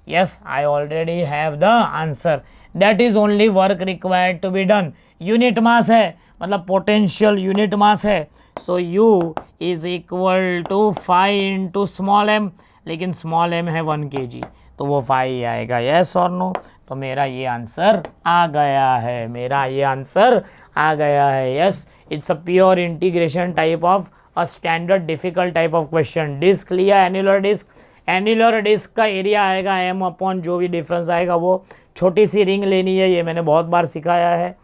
yes, I already have the answer, that is only work required to be done। Unit mass है, मतलब potential unit mass है, सो u is equal to 5 into small m, लेकिन small m है 1 kg, तो वो 5 ही आएगा। Yes और no? तो मेरा ये आंसर आ गया है, मेरा ये आंसर आ गया है। Yes, it's a pure integration type of a standard difficult type of question. Disc लिया, एन्युलर डिस्क, एन्युलर डिस्क का एरिया आएगा एम अपॉन जो भी डिफरेंस आएगा वो। छोटी सी रिंग लेनी है, ये मैंने बहुत बार सिखाया है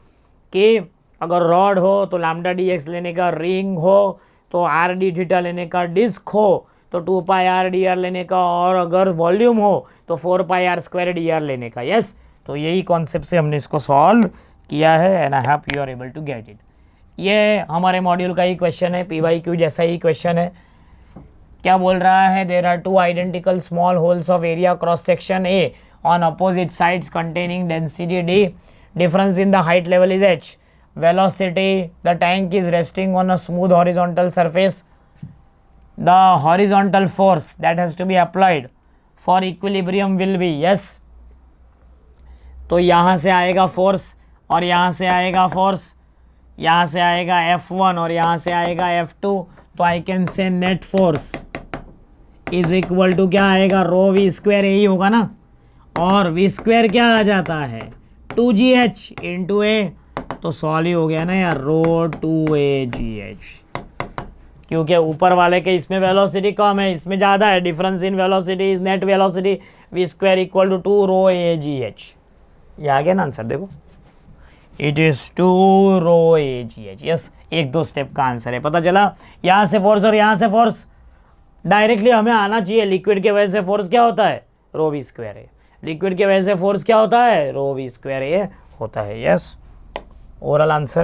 कि अगर रॉड हो तो लैम्डा डी एक्स लेने का, रिंग हो तो आर डी थीटा लेने का, डिस्क हो तो 2 पाई आर डी आर लेने का, और अगर वॉल्यूम हो तो 4 पाई आर स्क्वायर डी आर लेने का। यस, तो यही कॉन्सेप्ट से हमने इसको सॉल्व किया है and I hope you are able to get it. ये हमारे मॉड्यूल का ही क्वेश्चन है, PYQ जैसा ही क्वेश्चन है। क्या बोल रहा है? There are 2 identical small holes of area cross section A on opposite sides containing density D, difference in the height level is h, velocity, the tank is resting on a smooth horizontal surface, the horizontal force that has to be applied for equilibrium will be, yes, तो यहाँ से आएगा force और यहाँ से आएगा force, यहाँ से आएगा F1 और यहाँ से आएगा F2, तो I can say net force is equal to क्या आएगा? रो वी स्क्वायर, यही होगा ना। और वी स्क्वायर क्या आ जाता है? 2GH इंटू ए, तो सॉल्व ही हो गया ना यार, रो 2AGH, क्योंकि ऊपर वाले के इसमें वेलोसिटी कम है, इसमें ज़्यादा है। Difference in velocity is net velocity, V square equal to 2 rho AGH। ये आ गया ना आंसर, देखो it is 2 rho AGH। Yes, 1-2 step का आंसर है, पता चला। यहाँ से फोर्स और यहाँ से फोर्स डायरेक्टली हमें आना चाहिए। लिक्विड के वजह से फोर्स क्या होता है? रो वी स्क्वायर है। लिक्विड के वजह से फोर्स क्या होता है? रो वी स्क्वायर ये होता है। Yes, oral answer.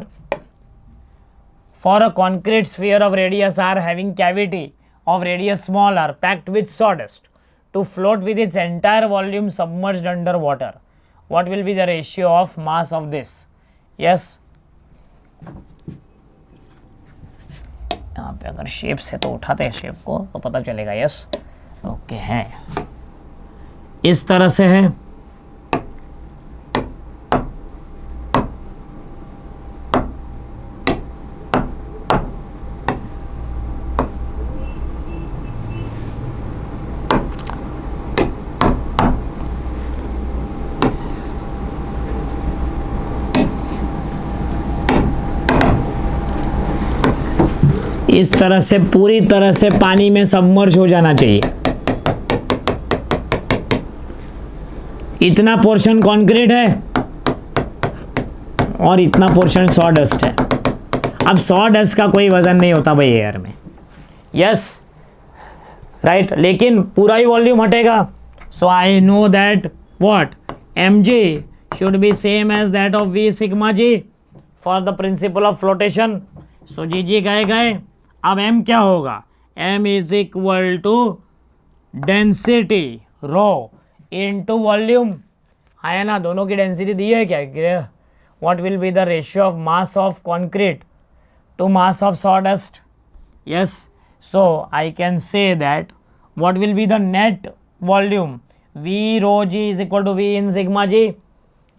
For a concrete sphere of radius r having cavity of radius small r packed with sawdust to float with its entire volume submerged under water, what will be the ratio of mass of this? Yes, यहाँ पे अगर shapes है तो उठाते हैं shape को तो पता चलेगा। यस, ओके है, इस तरह से है। इस तरह से पूरी तरह से पानी में सबमर्ज हो जाना चाहिए। इतना पोर्शन कंक्रीट है और इतना पोर्शन सॉडस्ट है। अब सॉडस्ट का कोई वजन नहीं होता भाई एयर में। यस, राइट, लेकिन पूरा ही वॉल्यूम हटेगा। So I know that what mg should be same as that of v sigma g for the principle of flotation. So जी गए। अब m क्या होगा? m is equal to density rho into volume, है ना। दोनों की डेंसिटी दी है क्या? What will be the ratio of mass of concrete to mass of sawdust? Yes, so I can say that what will be the net volume? v rho g is equal to v in sigma g.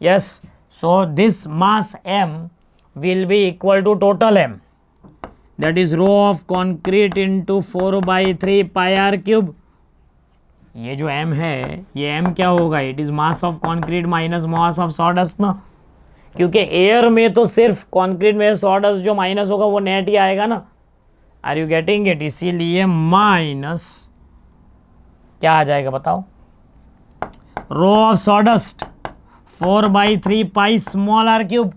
Yes, so this mass m will be equal to total m, that is rho of concrete into 4/3 pi r cube. ये जो m है, ये m क्या होगा? It is mass of concrete minus mass of sawdust ना, क्योंकि air में तो सिर्फ कंक्रीट में सॉडस्ट जो माइनस होगा वो नेट ही आएगा ना। Are you getting it? इसीलिए माइनस क्या आ जाएगा बताओ? Rho of sawdust 4/3 pi small R cube,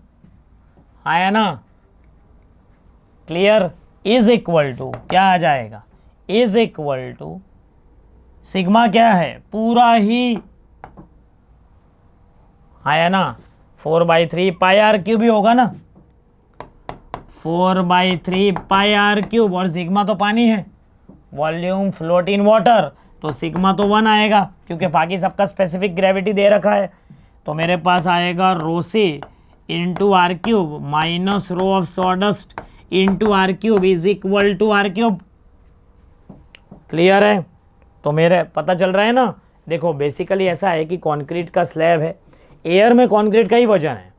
आया ना। क्लियर? इज इक्वल टू क्या आ जाएगा? इज इक्वल टू सिग्मा क्या है? पूरा ही आया ना, 4/3 पाई आर क्यूब ही होगा ना, 4/3 पाई आर क्यूब। और सिग्मा तो पानी है, वॉल्यूम फ्लोट इन वाटर, तो सिग्मा तो 1 आएगा क्योंकि बाकी सबका स्पेसिफिक ग्रेविटी दे रखा है। तो मेरे पास आएगा rho c into are cube minus rho of sawdust into are cube is equal to are cube. Clear है? तो मेरे पता चल रहा है ना। देखो बेसिकली ऐसा है कि कंक्रीट का स्लैब है, एयर में कंक्रीट का ही वजन है,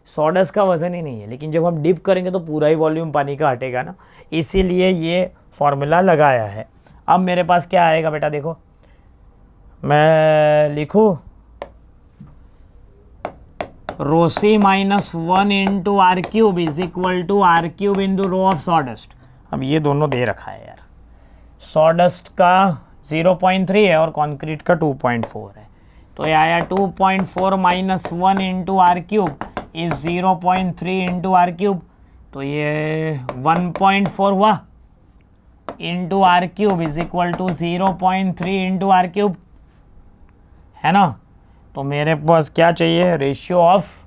सॉडस्ट का वजन ही नहीं है। लेकिन जब हम डिप करेंगे तो पूरा ही वॉल्यूम पानी का हटेगा ना, इसीलिए ये फॉर्मूला लगाया है। अब मेरे पास क्या आएगा बेटा? देखो मैं लिखूँ rho c minus 1 into are cube is equal to are cube into rho of sawdust. अब ये दोनों दे रखा है यार, सॉडस्ट का 0.3 है और कंक्रीट का 2.4 है, तो ये आया 2.4 minus 1 into are cube is 0.3 into are cube, तो ये 1.4 हुआ into are cube is equal to 0.3 into are cube, है ना। तो मेरे पास क्या चाहिए, रेशियो ऑफ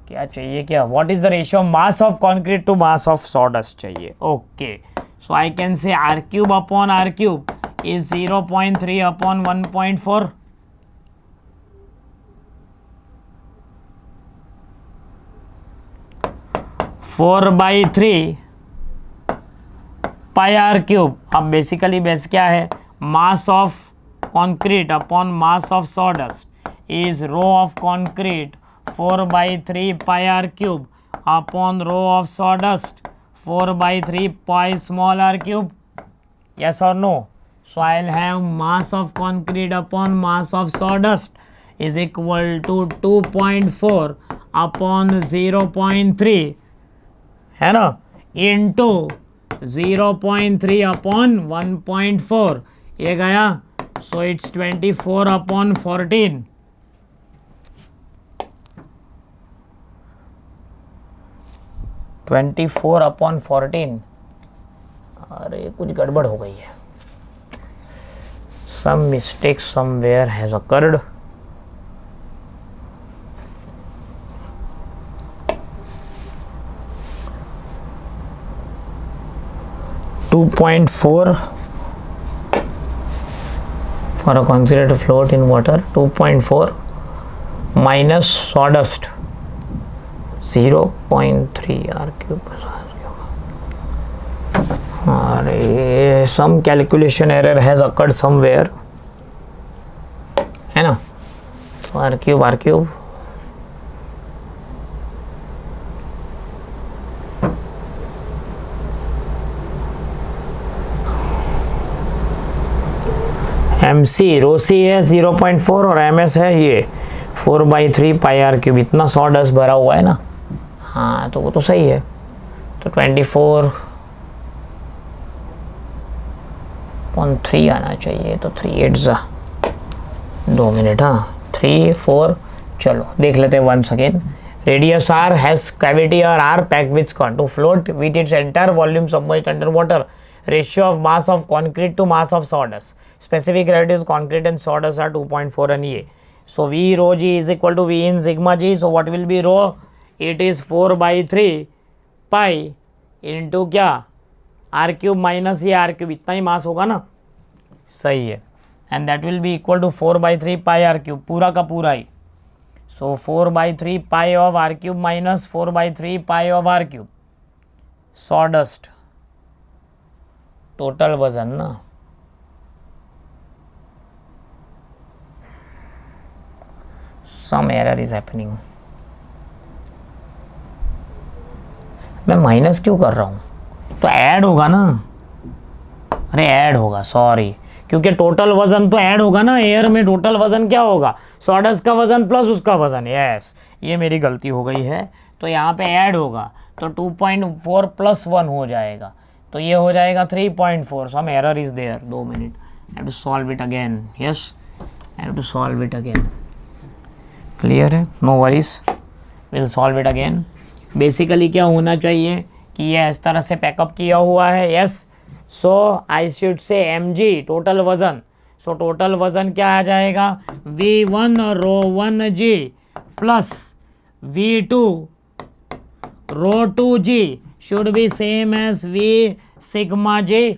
क्या चाहिए, क्या what is the ratio mass of concrete to mass of sawdust चाहिए। Okay, so I can say r cube upon are cube is 0.3 upon 1.4, four by three pi r cube. अब basically base क्या है, mass of concrete upon mass of sawdust is rho of concrete 4/3 pi r cube upon rho of sawdust 4/3 pi small r cube. Yes or no? So I'll have mass of concrete upon mass of sawdust is equal to 2.4 upon 0.3, है ना, into 0.3 upon 1.4, ये गया, so it's 24 upon 14. 24 upon 14, अरे कुछ गड़बड़ हो गई है, some mistake somewhere has occurred. (2.4) for a concrete float in water, 2.4 minus sawdust 0.3 r cube। अरे some calculation error has occurred somewhere, है ना। तो r cube MC रो सी है 0.4 और MS है ये 4/3 पाई आर क्यूब। इतना सॉडस्ट भरा हुआ है ना, हाँ तो वो तो सही है। तो 24.3 आना चाहिए, तो 3 8 जा 2 मिनट, हाँ 3 4, चलो देख लेते हैं once again. Radius R has cavity or R packed with corn to float with its entire volume submerged under water. Ratio of mass of concrete to mass of sawdust. Specific gravity of concrete and sawdust are 2.4 and A. So V rho G is equal to V in sigma G. So what will be rho? It is 4/3 pi into क्या, R cube minus ये R cube, इतना ही मास होगा ना, सही है। And that will be equal to 4/3 pi R cube, पूरा का पूरा ही। So 4/3 pi of R cube minus 4/3 pi of R cube sawdust, total वजन ना, सम एरर इज हैपनिंग। मैं माइनस क्यों कर रहा हूँ, तो ऐड होगा ना, अरे ऐड होगा, सॉरी, क्योंकि टोटल वजन तो ऐड होगा ना, एयर में टोटल वजन क्या होगा, सॉडस्ट का वजन प्लस उसका वजन। यस, ये मेरी गलती हो गई है, तो यहाँ पे ऐड होगा, तो 2.4 + 1 हो जाएगा, तो ये हो जाएगा 3.4। Some error is there, 2 minute, I have to solve it again. Yes, I have to solve it again. Clear है, no worries, will solve it again. Basically क्या होना चाहिए कि ये इस तरह से पैकअप किया हुआ है। Yes, so I should say mg total वजन। सो टोटल वजन क्या आ जाएगा, V1 rho 1g plus V2 rho 2g should be same as V sigma j।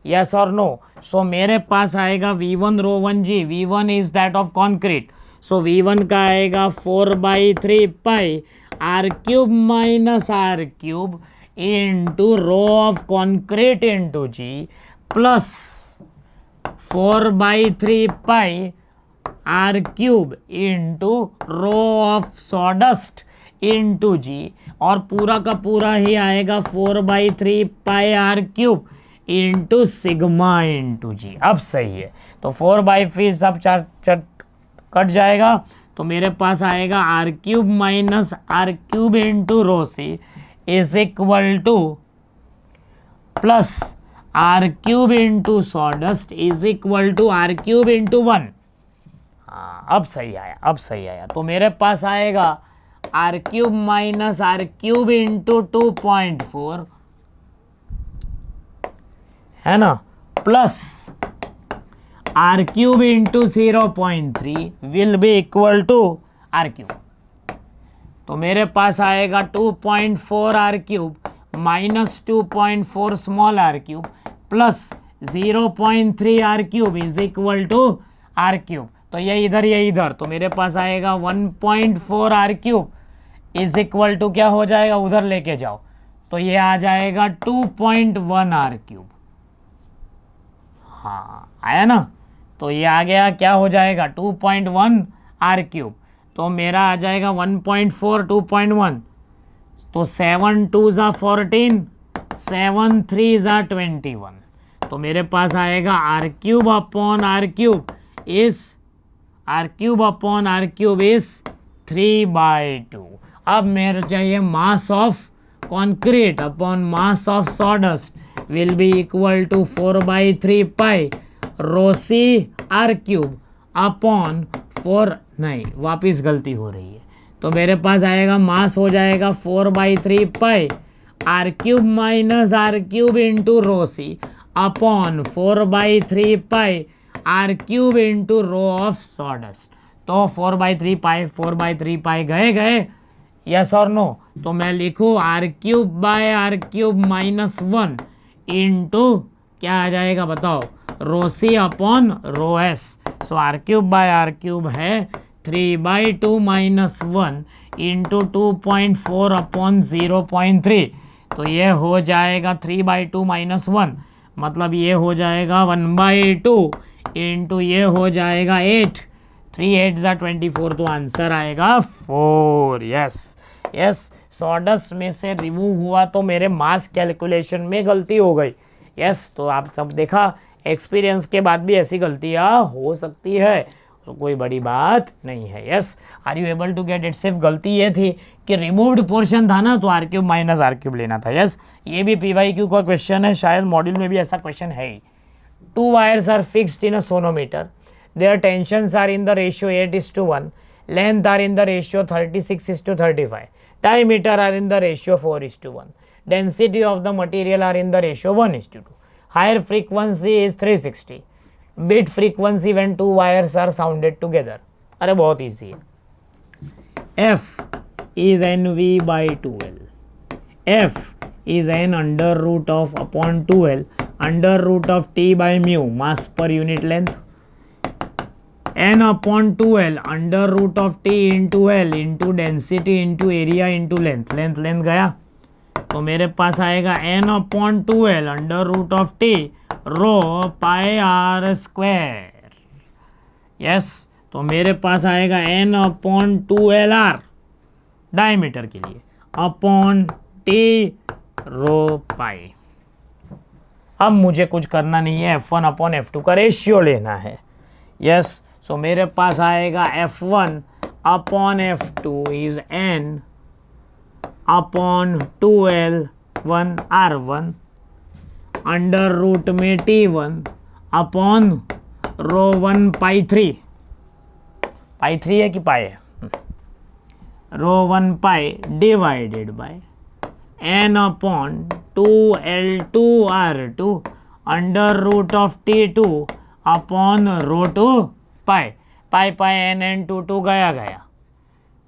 Yes और नो। सो मेरे पास आएगा V1 rho 1g, V1 is that of concrete, so V1 का आएगा 4/3 pi R cube minus R cube into rho of concrete into G plus 4/3 pi R cube into rho of sawdust into G, और पूरा का पूरा ही आएगा 4/3 pi R cube into sigma into g. अब सही है, तो 4/5 सब चार कट जाएगा, तो मेरे पास आएगा R cube minus are cube into rho C is equal to plus R cube into sawdust is equal to are cube into 1। हाँ, अब सही आया, अब सही आया। तो मेरे पास आएगा R cube minus are cube into 2.4 है ना, plus R cube into 0.3 will be equal to are cube. तो मेरे पास आएगा 2.4 R cube minus 2.4 small R cube plus 0.3 R cube is equal to are cube. तो ये इधर, तो मेरे पास आएगा 1.4 R cube is equal to क्या हो जाएगा, उधर लेके जाओ, तो ये आ जाएगा 2.1 आर क्यूब। हाँ आया ना, तो ये आ गया, क्या हो जाएगा 2.1 आर क्यूब, तो मेरा आ जाएगा 1.4 2.1, तो 7 2 ज़ा 14 7 3 ज़ा 21, तो मेरे पास आएगा R cube upon are cube is R cube upon are cube is 3/2। अब मेरे चाहिए mass of concrete upon mass of sawdust will be equal to 4/3 pi rho C R cube upon 4, नहीं वापिस गलती हो रही है, तो मेरे पास आएगा मास हो जाएगा 4/3 pi r cube minus are cube into rho c upon 4/3 pi r cube into rho of sawdust. तो 4/3 पाई गए यस और नो, तो मैं लिखूँ r cube by r cube minus 1 into क्या आ जाएगा बताओ, rho c upon rho s. So r cube by r cube है 3/2 माइनस 1 इंटू 2.4 अपॉन 0.3, तो ये हो जाएगा 3/2 माइनस 1, मतलब ये हो जाएगा 1/2 इंटू ये हो जाएगा 8, 3 8 ज़ा 24, तो आंसर आएगा 4। यस, सॉडस्ट में से रिमूव हुआ तो मेरे मास कैलकुलेशन में गलती हो गई। यस, तो आप सब देखा, एक्सपीरियंस के बाद भी ऐसी गलतियाँ हो सकती है, तो कोई बड़ी बात नहीं है। Yes, are you able to get it? सिर्फ गलती ये थी कि रिमूव्ड पोर्शन था ना, तो R cube minus are cube लेना था। यस, ये भी PYQ का क्वेश्चन है, शायद मॉड्यूल में भी ऐसा क्वेश्चन है ही। 2 wires are fixed in a sonometer. Their tensions are in the ratio 8:1. Length are in the ratio 36:35. Diameter are in the ratio 4:1. Density of the material are in the ratio 1:2. Higher frequency is 360. Bit frequency when 2 wires are sounded together. अरे बहुत easy है। F is NV/2L. F is n under root of upon 2L under root of T by mu mass per unit length, n upon 2L under root of T into L into density into area into length गया, तो मेरे पास आएगा n upon 2L under root of T rho pi r square. Yes, तो मेरे पास आएगा n upon 2LR diameter के लिए अपॉन T रो पाई। अब मुझे कुछ करना नहीं है, F1 अपॉन F2 का रेशियो लेना है। यस, सो मेरे पास आएगा F1 upon F2 is n upon 2L1 R1 under root में T1 अपॉन रो 1 पाई 3 है कि पाई है, rho 1 pi divided by n upon 2L2 R2 under root of T2 upon rho 2 pi n 2 गया।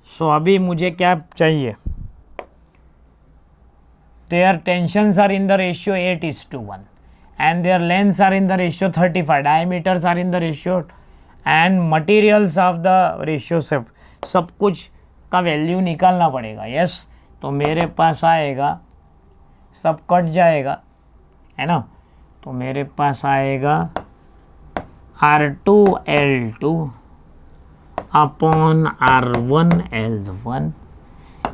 सो अभी मुझे क्या चाहिए, their tensions are in the ratio 8:1 and their lengths are in the ratio 35, diameters are in the ratio and materials of the ratio सब कुछ का value निकालना पड़ेगा। यस, तो मेरे पास आएगा, सब कट जाएगा है ना, तो मेरे पास आएगा R2L2 upon R1L1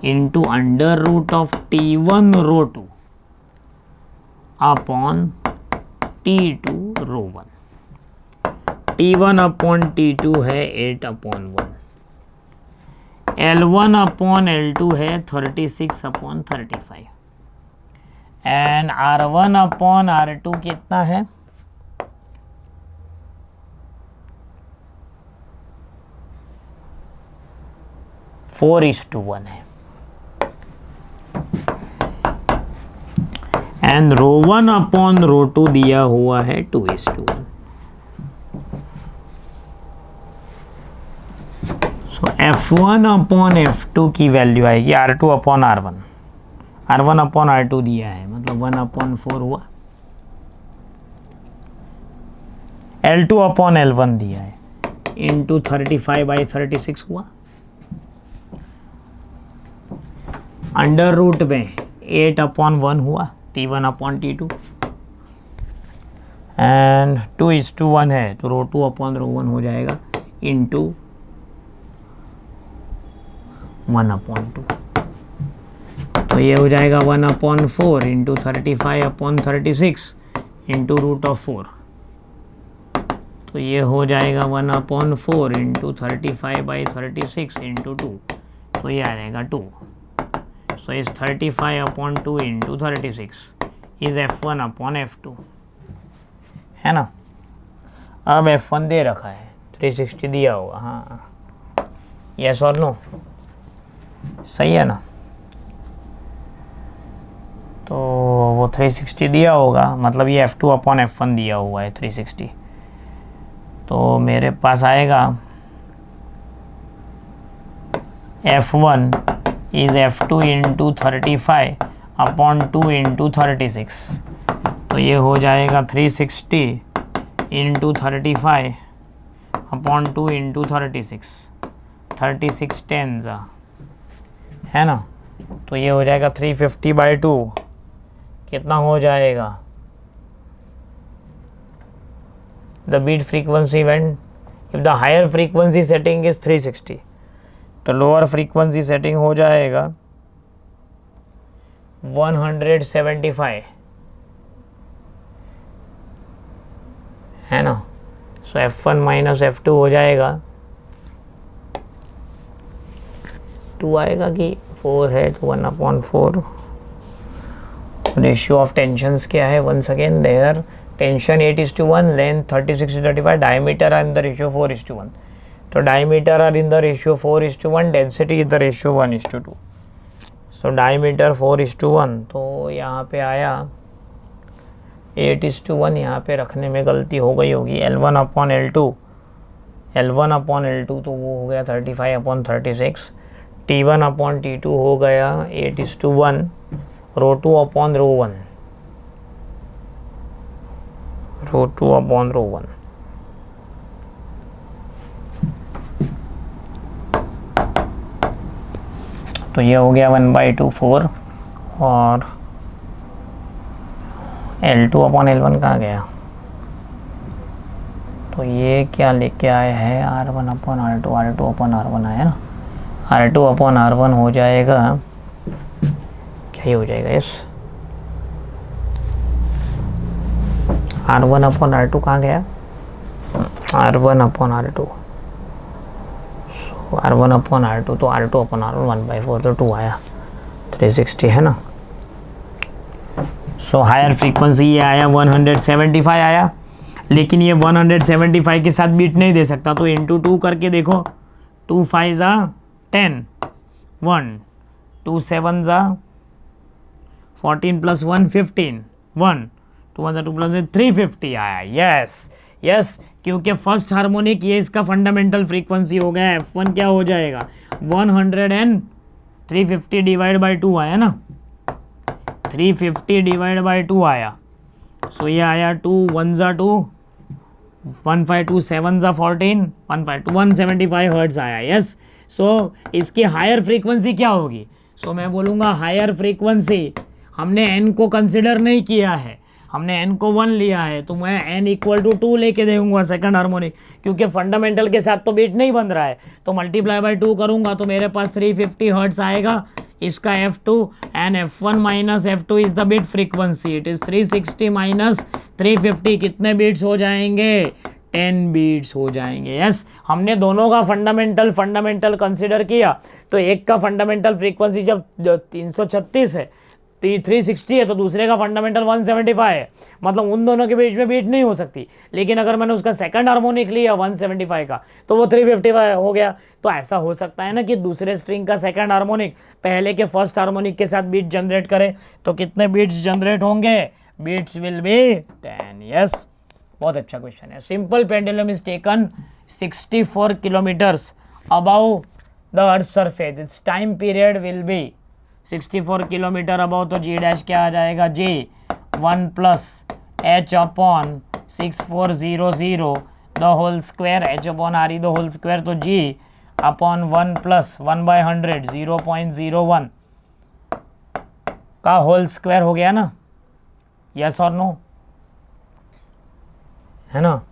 into under root of T1 rho 2 upon T2 rho 1, T1 upon T2 है 8/1, L1 अपॉन L2 है 36/35 एंड R1 अपॉन R2 कितना है? 4:1 है एंड रो 1 अपॉन रो 2 दिया हुआ है 2:1। सो F1 अपॉन F2 की वैल्यू आएगी R2 upon R1, R1 upon R2 दिया है मतलब 1/4 हुआ, L2 अपॉन L1 दिया है इंटू 35/36 हुआ, अंडर रूट में 8/1 हुआ, T1 अपॉन T2 एंड 2:1 है तो रो 2 अपॉन रो 1 हो जाएगा इंटू 1/2, तो ये हो जाएगा 1/4 इंटू 35/36 इंटू √4, तो ये हो जाएगा 1/4 इंटू 35/36 इंटू 2, तो ये आ जाएगा 2। सो इस 35/2 into 36 is F1 upon F2, है ना। अब F1 दे रखा है 360 दिया होगा, हाँ यस और नो, सही है ना। तो वो 360 दिया होगा मतलब ये F2 अपॉन F1 दिया हुआ है 360, तो मेरे पास आएगा F1 is F2 into 35/2 into 36, तो ये हो जाएगा 360 इंटू 35/2 इंटू 36 10 है ना, तो ये हो जाएगा 350/2, कितना हो जाएगा? The beat frequency when if the higher frequency setting is 360, तो लोअर फ्रीक्वेंसी सेटिंग हो जाएगा 175, है ना। सो F1 माइनस F2 हो जाएगा 2 आएगा कि 4 है तो 1/4। रेशियो ऑफ टेंशंस क्या है? Once again their tension 8:1, length 36:35, diameter are in the ratio 4:1, तो diameter are in the ratio 4:1, density is the ratio 1:2। So diameter 4:1, तो यहाँ पे आया 8:1, यहाँ पे रखने में गलती हो गई होगी। L1 अपॉन L2 तो वो हो गया 35/36, T1 अपॉन T2 हो गया 8:1, रो 2 अपॉन रो 1, तो ये हो गया 1/2 4, और L2 अपॉन L1 कहाँ गया? तो ये क्या लेके आए हैं? R1 upon R2 upon R1 आया ना, R2 अपॉन R1 हो जाएगा, क्या ही हो जाएगा? यस, R1 अपॉन R2 कहाँ गया? R1 अपॉन R2, सो R1 अपॉन R2, तो R2 अपॉन R1 1/4, तो 2 आया, 360 है ना। सो हायर फ्रीक्वेंसी ये आया 175 आया, लेकिन ये 175 के साथ बीट नहीं दे सकता, तो इंटू 2 करके देखो, 2 5 ज़ा 10, 1 2 7 ज़ा 14 प्लस 1 15, 1 2 1 2 प्लस 350 आया। यस, क्योंकि फर्स्ट हार्मोनिक ये इसका फंडामेंटल फ्रीक्वेंसी हो गया। F1 क्या हो जाएगा? 100 एंड 350 डिवाइड बाई 2 आया ना, 350 डिवाइड बाई 2 आया। सो ये आया 2 1 ज़ा 2, 1 5 2 7 ज़ा 14, 1 5 2 175 हर्ट्ज आया। यस, सो इसकी हायर फ्रीक्वेंसी क्या होगी? सो मैं बोलूँगा हायर फ्रीक्वेंसी, हमने n को कंसिडर नहीं किया है, हमने n को 1 लिया है तो मैं n इक्वल टू 2 लेके दूंगा सेकंड हार्मोनिक, क्योंकि फंडामेंटल के साथ तो बीट नहीं बन रहा है, तो मल्टीप्लाई बाय 2 करूंगा तो मेरे पास 350 हर्ट्ज आएगा इसका F2, and F1 minus F2 is the beat frequency, it is 360 minus 350, कितने बीट्स हो जाएंगे, 10 बीट्स हो जाएंगे। यस, हमने दोनों का फंडामेंटल कंसिडर किया, तो एक का फंडामेंटल फ्रीक्वेंसी जब 336 है, 360 है, तो दूसरे का फंडामेंटल 175 है, मतलब उन दोनों के बीच में बीट नहीं हो सकती। लेकिन अगर मैंने उसका सेकंड हार्मोनिक लिया 175 का, तो वो 355 हो गया। तो ऐसा हो सकता है ना कि दूसरे स्ट्रिंग का सेकंड हार्मोनिक पहले के फर्स्ट हार्मोनिक के साथ बीट जनरेट करे, तो कितने बीट्स जनरेट होंगे, बीट्स विल बी 10। यस, बहुत अच्छा क्वेश्चन है। Simple pendulum is taken 64 kilometres above the earth surface, it's time period will be 64 kilometre above, तो जी डैश क्या आ जाएगा, G 1 plus H upon 6400 the whole square, H upon R E the whole square, तो G upon 1 plus 1/100 0.01 का whole square हो गया ना, yes और नो, है ना।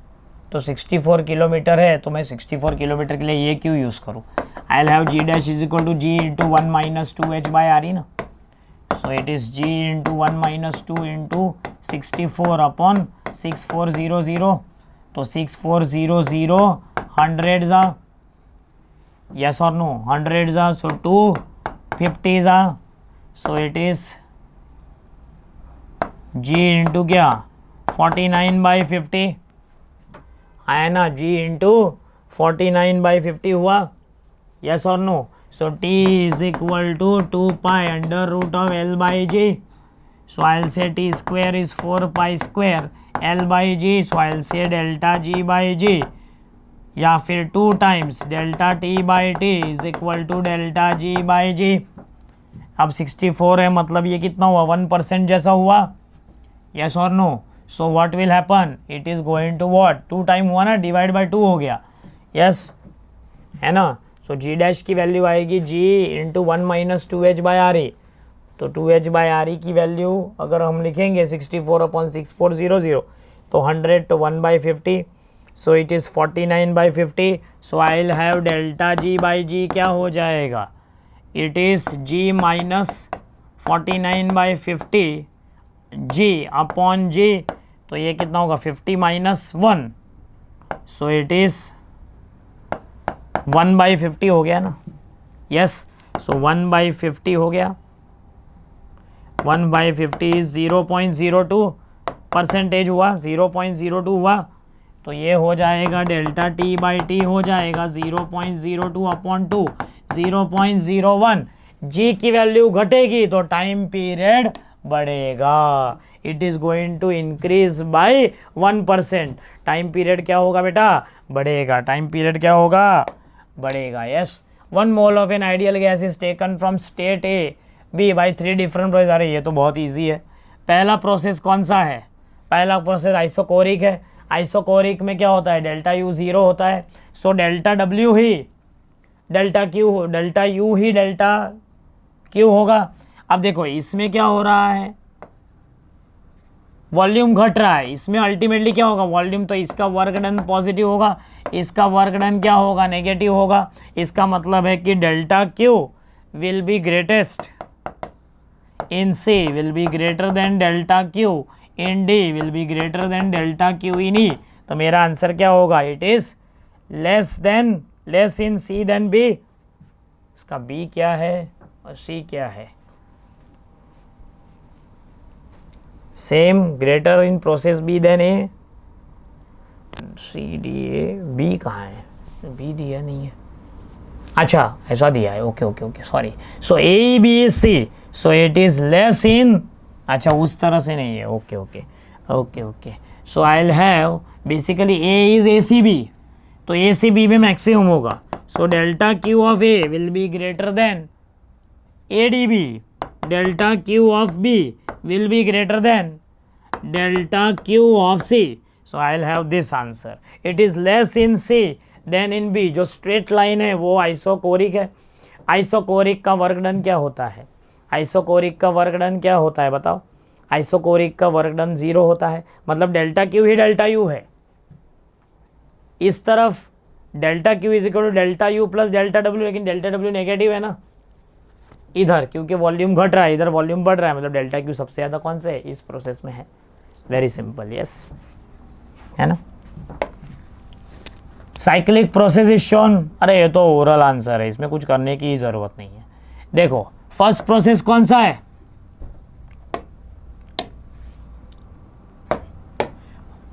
तो 64 किलोमीटर है, तो मैं 64 किलोमीटर के लिए ये क्यों यूज़ करूँ, I will have g dash is equal to g into 1 minus 2h by r e ना, so it is g into 1 minus 2 into 64 upon 6400, तो 6400 100 जा, yes or no, 100 जा, so 250 जा, so it is g into क्या 49/50 है ना, g into 49/50 हुआ, yes or no, so t is equal to 2 pi under root of L by G, so I'll say t square is 4 pi square L by G, so I'll say delta G by G, या फिर 2 times delta t by t is equal to delta g by g. अब 64 है, मतलब ये कितना हुआ, 1% जैसा हुआ, यस और no, so what will happen, it is going to what, 2 time हुआ ना, डिवाइड बाई 2 हो गया, यस है ना। सो जी डैश की वैल्यू आएगी g into 1 minus 2h by r e, तो 2h बाई आर ई की वैल्यू अगर हम लिखेंगे 64 अपॉन 6400, तो 100 तो 1/50, so it is 49/50, so I'll have delta G by G क्या हो जाएगा, it is G minus 49/50 G upon G, तो ये कितना होगा 50 minus 1, so it is 1/50 हो गया ना, yes, so 1/50 हो गया, 1/50 is 0.02% हुआ, 0.02 हुआ, तो ये हो जाएगा डेल्टा टी बाई टी हो जाएगा 0.02 अपॉन 2 0.01, जी की वैल्यू घटेगी तो टाइम पीरियड बढ़ेगा, it is going to increase by 1%, time period क्या होगा बेटा, बढ़ेगा, टाइम पीरियड क्या होगा, बढ़ेगा। Yes, 1 mole of an ideal gas is taken from state A B by 3 different process. अरे ये तो बहुत ईजी है। पहला प्रोसेस कौन सा है, पहला प्रोसेस आइसोकोरिक है, आइसोकोरिक में क्या होता है, डेल्टा यू 0 होता है, सो डेल्टा डब्ल्यू ही डेल्टा क्यू, डेल्टा यू ही डेल्टा क्यू होगा। अब देखो इसमें क्या हो रहा है, वॉल्यूम घट रहा है, इसमें अल्टीमेटली क्या होगा, वॉल्यूम, तो इसका वर्क डन पॉजिटिव होगा, इसका वर्क डन क्या होगा, नेगेटिव होगा। इसका मतलब है कि delta Q will be greatest in C will be greater than delta Q in D will be greater than delta Q in E. तो मेरा आंसर क्या होगा, it is less in C than B. इसका B क्या है और C क्या है, same, greater in process B than A, C D A, B कहाँ है, बी दिया नहीं है, अच्छा ऐसा दिया है, okay okay okay sorry, so A B C, so it is less in, अच्छा उस तरह से नहीं है, okay okay okay okay, so I will have basically A is A C B, तो ए सी बी में मैक्सिमम होगा, so delta Q of A will be greater than A D B, delta Q of B will be greater than delta Q of C, so I will have this answer, it is less in C then in B. जो straight line है वो isochoric है, isochoric का work done क्या होता है, isochoric का work done क्या होता है बताओ, आइसोकोरिक का वर्क डन 0 होता है, मतलब डेल्टा क्यू ही डेल्टा यू है। इस तरफ delta Q is equal to delta U plus delta W, लेकिन डेल्टा डब्ल्यू नेगेटिव है ना इधर, क्योंकि वॉल्यूम घट रहा है, इधर वॉल्यूम बढ़ रहा है, मतलब डेल्टा क्यू सबसे ज़्यादा कौन से है, इस प्रोसेस में है। वेरी सिंपल, यस, है ना। साइक्लिक प्रोसेस इज शोन, अरे ये तो ओरल आंसर है, इसमें कुछ करने की ज़रूरत नहीं है। देखो फर्स्ट प्रोसेस कौन सा है,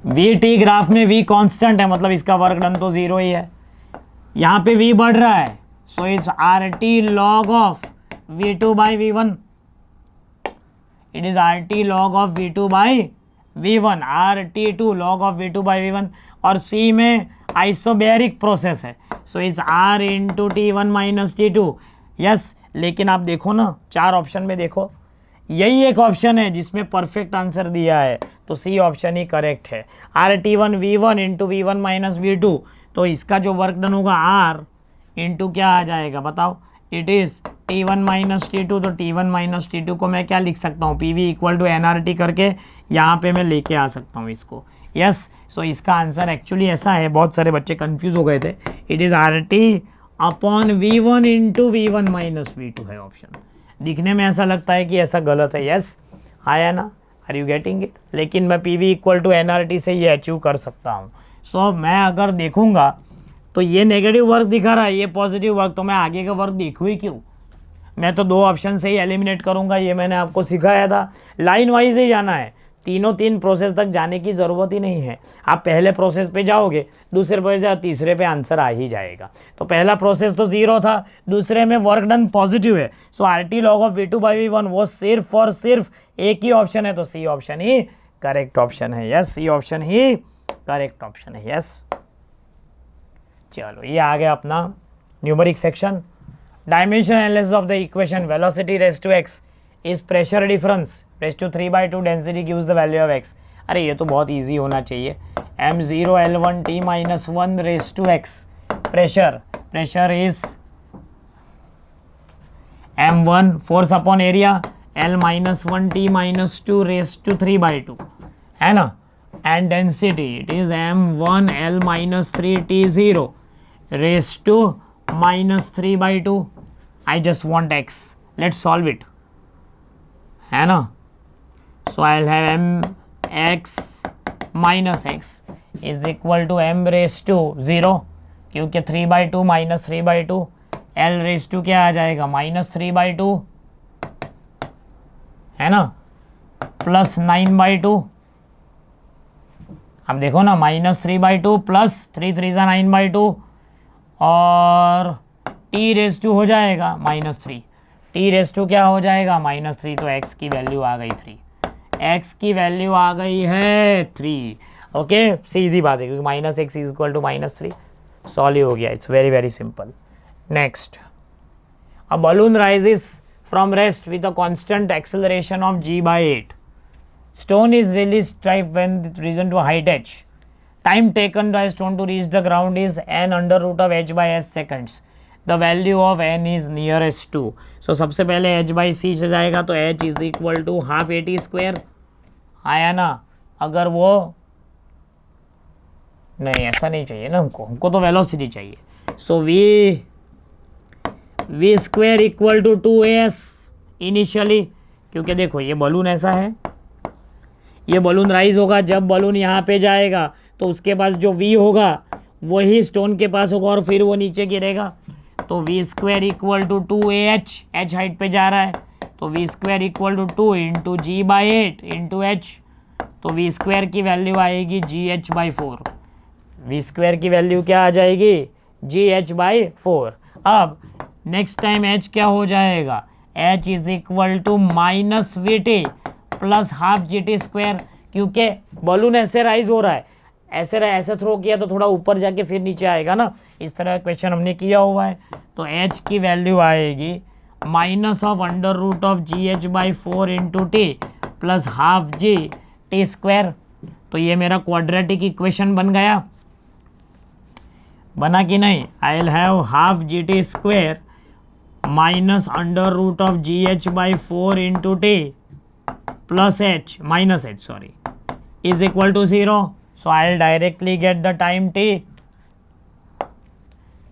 वी टी ग्राफ में वी कांस्टेंट है, मतलब इसका वर्क डन तो 0 ही है। यहाँ पे वी बढ़ रहा है, so it's R T log of v2 by v1, it is R T log of v2 by v1, RT2 log of v2 by v1। और C में आइसोबेरिक प्रोसेस है, so it's R into T1 minus T2, yes. लेकिन आप देखो ना 4 option में देखो, यही एक ऑप्शन है जिसमें परफेक्ट आंसर दिया है, तो सी ऑप्शन ही करेक्ट है। RT1 V1 into V1 minus V2, तो इसका जो वर्क डन होगा R इंटू क्या आ जाएगा बताओ, it is T1 minus T2, तो T1 माइनस T2 को मैं क्या लिख सकता हूँ, PV इक्वल टू NRT करके यहाँ पे मैं लेके आ सकता हूँ इसको, यस। सो इसका आंसर एक्चुअली ऐसा है, बहुत सारे बच्चे कंफ्यूज हो गए थे, it is RT upon V1 into V1 minus V2 है ऑप्शन। दिखने में ऐसा लगता है कि ऐसा गलत है, यस, आया ना, आर यू गेटिंग इट। लेकिन मैं PV इक्वल टू NRT से ये अचीव कर सकता हूँ। सो मैं अगर देखूँगा तो ये नेगेटिव वर्क दिखा रहा है, ये पॉजिटिव वर्क, तो मैं आगे का वर्क देखूँ ही क्यों, मैं तो 2 ऑप्शन से ही एलिमिनेट करूँगा। ये मैंने आपको सिखाया था, लाइन वाइज ही जाना है, तीन प्रोसेस तक जाने की ज़रूरत ही नहीं है। आप पहले प्रोसेस पे जाओगे, दूसरे पे जाओ, तीसरे पे आंसर आ ही जाएगा। तो पहला प्रोसेस तो 0 था, दूसरे में वर्क डन पॉजिटिव है, सो RT log of V2 by V1 वो सिर्फ और सिर्फ एक ही ऑप्शन है, तो सी ऑप्शन ही करेक्ट ऑप्शन है, यस, सी ऑप्शन ही करेक्ट ऑप्शन है, यस। चलो ये आ गया अपना numeric section. Dimension analysis of the equation velocity raise to x is pressure difference raise to 3/2 density gives the value of x। अरे ये तो बहुत इजी होना चाहिए, m0 L1 t minus 1 raise to x, pressure is m1 force upon area, L minus 1 t minus 2 raise to 3/2, है ना। And density it is m1 L minus 3 t0 raise to minus 3/2। I just want x, let's solve it, है ना। So I will have mx minus x is equal to m raise to 0, क्योंकि 3/2 minus 3/2, L raise to क्या आ जाएगा minus 3/2, है ना, plus 9/2। अब देखो ना, माइनस 3/2 प्लस 3 3 9/2, और t रेज टू हो जाएगा माइनस 3, t रेज टू क्या हो जाएगा माइनस 3, तो x की वैल्यू आ गई 3, x की वैल्यू आ गई है 3। ओके, सीधी बात है, क्योंकि minus X is equal to minus 3, solve हो गया, it's very very simple. Next, a balloon rises from rest with a constant acceleration of g/8, stone is released when risen to height h, time taken by stone to reach the ground is n under root of h by s seconds, the value of n is nearest to। so सबसे पहले h by c से जाएगा, तो h is equal to half AT square, आया ना। अगर वो नहीं, ऐसा नहीं चाहिए ना हमको तो वेलोसिटी चाहिए, so v square equal to 2as initially, क्योंकि देखो ये बलून ऐसा है, ये बलून राइज होगा, जब बलून यहाँ पे जाएगा तो उसके पास जो v होगा वही स्टोन के पास होगा, और फिर वो नीचे गिरेगा, तो v square equal to 2ah, h height पे जा रहा है, तो v square equal to 2 into g/8 into h, तो v स्क्वायर की वैल्यू आएगी gh/4, v स्क्वायर की वैल्यू क्या आ जाएगी gh/4। अब नेक्स्ट टाइम h क्या हो जाएगा, h is equal to minus VT plus half GT square, क्योंकि बलून ऐसे राइज हो रहा है, ऐसे थ्रो किया तो थोड़ा ऊपर जाके फिर नीचे आएगा ना, इस तरह क्वेश्चन हमने किया हुआ है। तो h की वैल्यू आएगी minus of under root of gh/4 into T plus half GT square. तो ये मेरा क्वाड्रेटिक इक्वेशन बन गया, बना कि नहीं। I will have half GT square minus under root of gh/4 into T plus h minus h sorry is equal to 0. So I'll directly get the time t.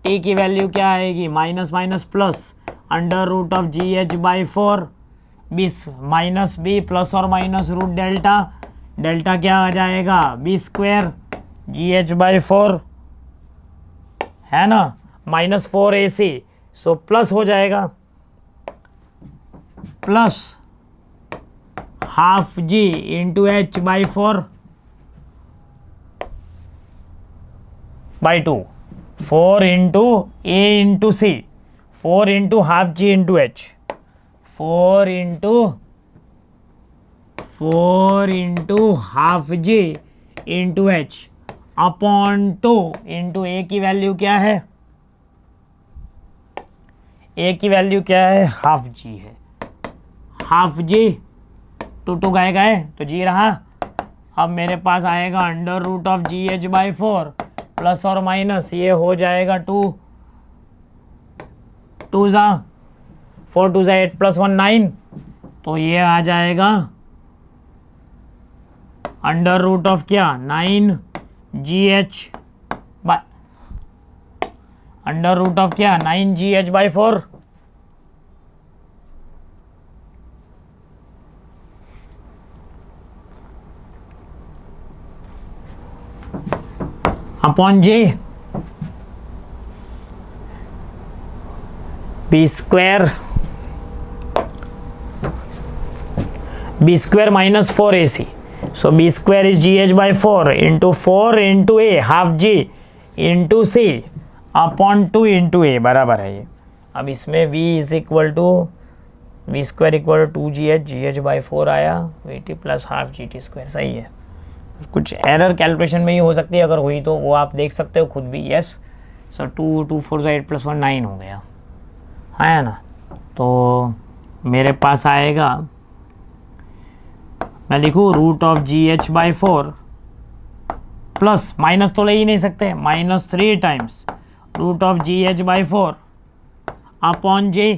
t की value क्या आएगी, minus minus plus under root of ji H by 4 B minus B plus और minus root delta, delta क्या आ जाएगा B square G H by 4 है ना, minus 4 a c, so plus हो जाएगा plus half g into h by 4 by 2, 4 into a into c, 4 into half g into h, 4 into half g into h upon 2 into a की value क्या है, ए की value क्या है half जी है, half ji to गए गए तो जी रहा। अब मेरे पास आएगा under root of ji H by 4 plus और माइनस ये हो जाएगा 2 ज़ा 4 2 ज़ा 8 प्लस 1 9, तो ये आ जाएगा अंडर रूट ऑफ क्या 9 g H by under root of क्या 9 g H by 4 upon j b square minus 4 a c, so b square is g H by 4 into a half g into c upon 2 into a बराबर है ये। अब इसमें v is equal to v square equal to 2 g H by 4 आया, v t plus half g t square, सही है। कुछ error calculation में ही हो सकती है, अगर हुई तो वो आप देख सकते हो खुद भी। यस सर 2 4 8 प्लस 1 9 हो गया है ना। तो मेरे पास आएगा, मैं लिखूँ root of ji H by 4 plus minus तो ले ही नहीं सकते, minus 3 times root of ji H by 4 upon j,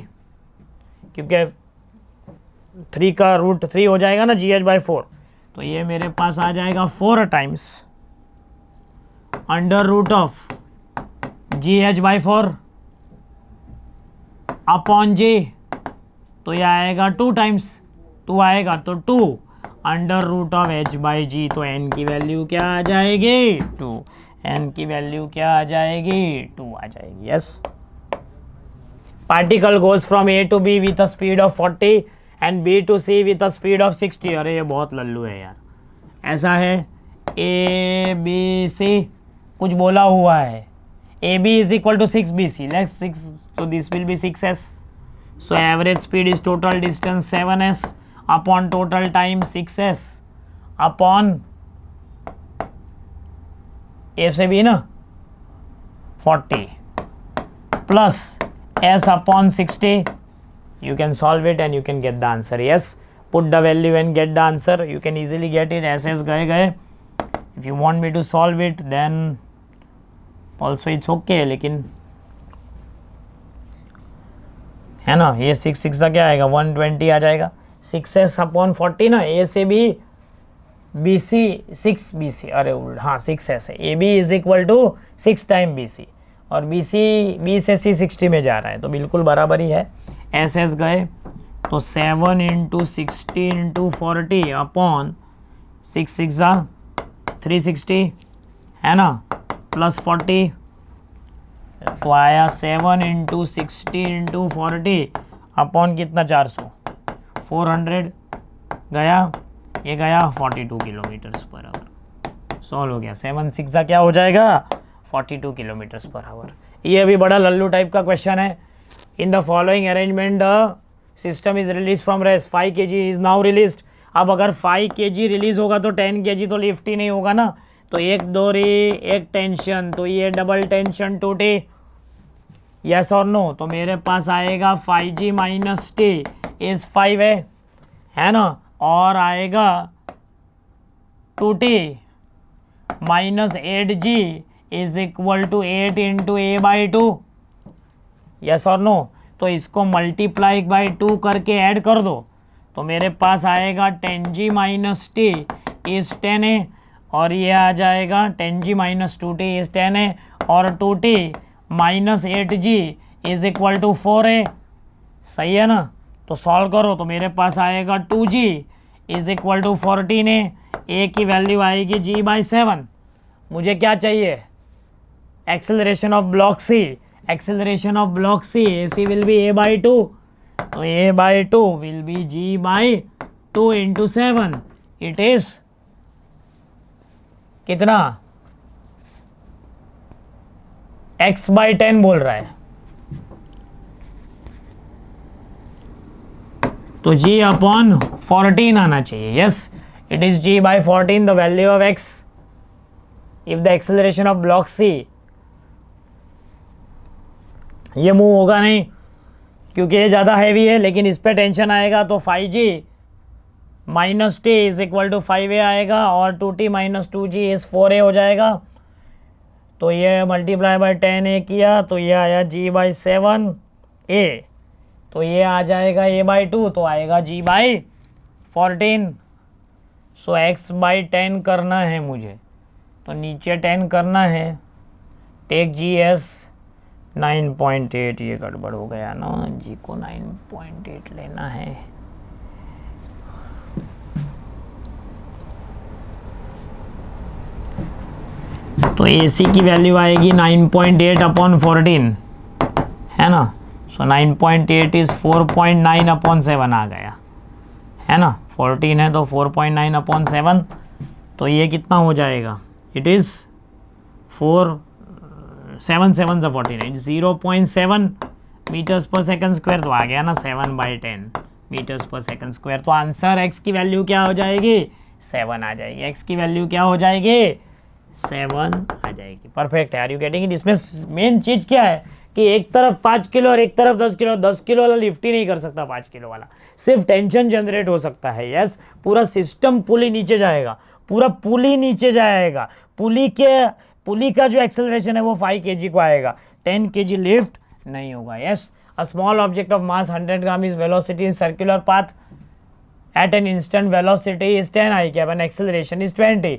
क्योंकि 3 का रूट 3 हो जाएगा ना जी एच बाई 4, तो ये मेरे पास आ जाएगा 4 times under root of ji H by 4 upon j, तो ये आएगा 2 टाइम्स, 2 आएगा तो 2 under root of h by g, तो एन की वैल्यू क्या आ जाएगी 2, एन की वैल्यू क्या आ जाएगी 2 आ जाएगी। Yes particle goes from A to B with a speed of 40 and B to C with a speed of 60। अरे ये बहुत लल्लू है यार, ऐसा है ए बी सी कुछ बोला हुआ है, A B is equal to 6 B C, let's 6, so this will be 6s, so average speed is total distance 7s upon total time 6s upon a से b ना 40 plus s upon 60, you can solve it and you can get the answer. Yes, put the value and get the answer, you can easily get it, s गए। if you want me to solve it then also it's okay, लेकिन है ना, ये 6 6 का क्या आएगा 120 आ जाएगा, 6s upon 40 ना, ए से B B C 6 B C, अरे हाँ 6s है, A B is equal to 6 time B C, और बी सी बी से सी 60 में जा रहा है, तो बिल्कुल बराबर ही है। एस एस गए तो 7 इंटू 60 इंटू 40 अपॉन 6 6 360 है ना, प्लस 40, तो आया 7 इंटू 60 इंटू 40 अपॉन कितना 400 400 गया, ये गया 42 किलोमीटर्स पर आवर, सॉल्व हो गया। 7 6 क्या हो जाएगा 42 किलोमीटर्स पर आवर। ये अभी बड़ा लल्लू टाइप का क्वेश्चन है। In the following arrangement the system is release from rest, 5 kg is now released. अब अगर 5 kg रिलीज होगा तो 10 kg तो लिफ्ट ही नहीं होगा ना, तो एक डोरी एक टेंशन, तो ये डबल टेंशन टूटी, यस और नो। तो मेरे पास आएगा 5g माइनस टी इज 5 है ना, और आएगा 2t minus 8g is equal to 8 into A by 2, yes और नो। तो इसको मल्टीप्लाई बाई 2 करके ऐड कर दो, तो मेरे पास आएगा 10G minus T is 10A, और ये आ जाएगा 10G minus 2T is 10A, और 2T minus 8G is equal to 4A। सही है ना? तो सॉल्व करो तो मेरे पास आएगा 2G is equal to 14A, ए की वैल्यू आएगी G/7। मुझे क्या चाहिए? Acceleration of block C. Acceleration of block C, A C will be A/2, तो A/2 will be G/2 into 7। It is कितना? X/10 बोल रहा है, तो G/14 आना चाहिए। Yes, it is G/14 the value of X if the acceleration of block C। ये move होगा नहीं क्योंकि ये ज़्यादा हैवी है, लेकिन इस पे टेंशन आएगा तो 5G minus T is equal to 5A आएगा, और 2T minus 2G is 4A हो जाएगा। तो ये मल्टीप्लाई बाय 10A किया तो ये आया G/7A, तो ये आ जाएगा A/2, तो आएगा G/14। सो X/10 करना है मुझे, तो नीचे 10 करना है। टेक GS 9.8, ये गड़बड़ हो गया ना, G को 9.8 लेना है। तो AC की वैल्यू आएगी 9.8/14, है ना? सो 9.8 इज 4.9/7 आ गया, है ना? 14 है तो 4.9/7, तो ये कितना हो जाएगा? इट इज़ 7 7 49, 0.7 मीटर्स पर सेकंड स्क्वायर, तो आ गया ना 7/10 मीटर्स पर सेकंड स्क्वायर। तो आंसर x की वैल्यू क्या हो जाएगी? 7 आ जाएगी। x की वैल्यू क्या हो जाएगी? 7 आ जाएगी। परफेक्ट है। Are you getting it? इसमें मेन चीज़ क्या है कि एक तरफ 5 किलो और एक तरफ 10 किलो। 10 किलो वाला लिफ्ट ही नहीं कर सकता, 5 किलो वाला सिर्फ टेंशन जनरेट हो सकता है। यस, पूरा सिस्टम पुली नीचे जाएगा, पूरा पुली नीचे जाएगा। पुली का जो एक्सेलरेशन है वो 5 kg को आएगा, 10 kg लिफ्ट नहीं होगा। Yes, a small object of mass 100 gram is velocity in circular path at an instant velocity is 10 I cap and acceleration is 20.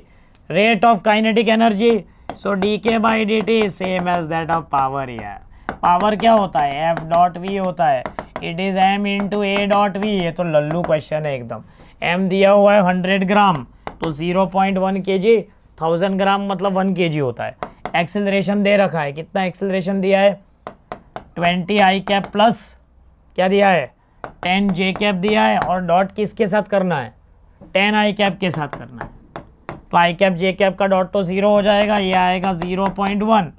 Rate of kinetic energy, so dk/dt is same as that of power। यार power क्या होता है? F.V होता है। It is m into A.V। ये तो Lallu question है एकदम। m दिया हुआ है 100 ग्राम, तो 0.1 kg, 1000 ग्राम मतलब 1 kg होता है। एक्सेलरेशन दे रखा है, कितना एक्सेलरेशन दिया है? 20 I cap प्लस क्या दिया है? 10 J cap दिया है, और डॉट किसके साथ करना है? 10 I cap के साथ करना है। तो I cap J cap का डॉट तो 0 हो जाएगा, ये आएगा 0.1,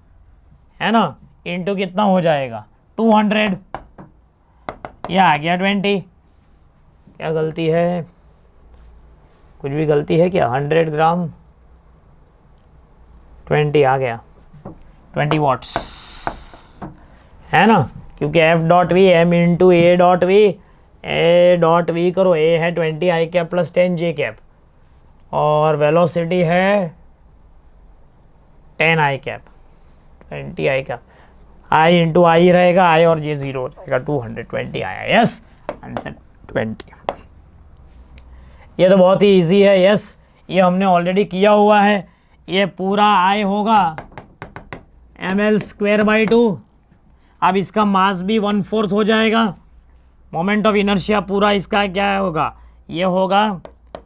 है ना? इंटू कितना हो जाएगा? 200, ये आ गया 20। क्या गलती है? कुछ भी गलती है क्या? 100 ग्राम 20 आ गया, 20 वॉट्स, है ना? क्योंकि F.V m into A.V, A.V करो, A है 20 I cap plus 10 J cap, और वेलोसिटी है 10 I cap, 20 I cap, I into I रहेगा, I और J 0 हो जाएगा, 220 आया। Yes, answer 20। ये तो बहुत ही इजी है। यस, ये हमने ऑलरेडी किया हुआ है। ये पूरा I होगा ml²/2। अब इसका मास भी 1/4 हो जाएगा। मोमेंट ऑफ इनर्शिया पूरा इसका क्या होगा? ये होगा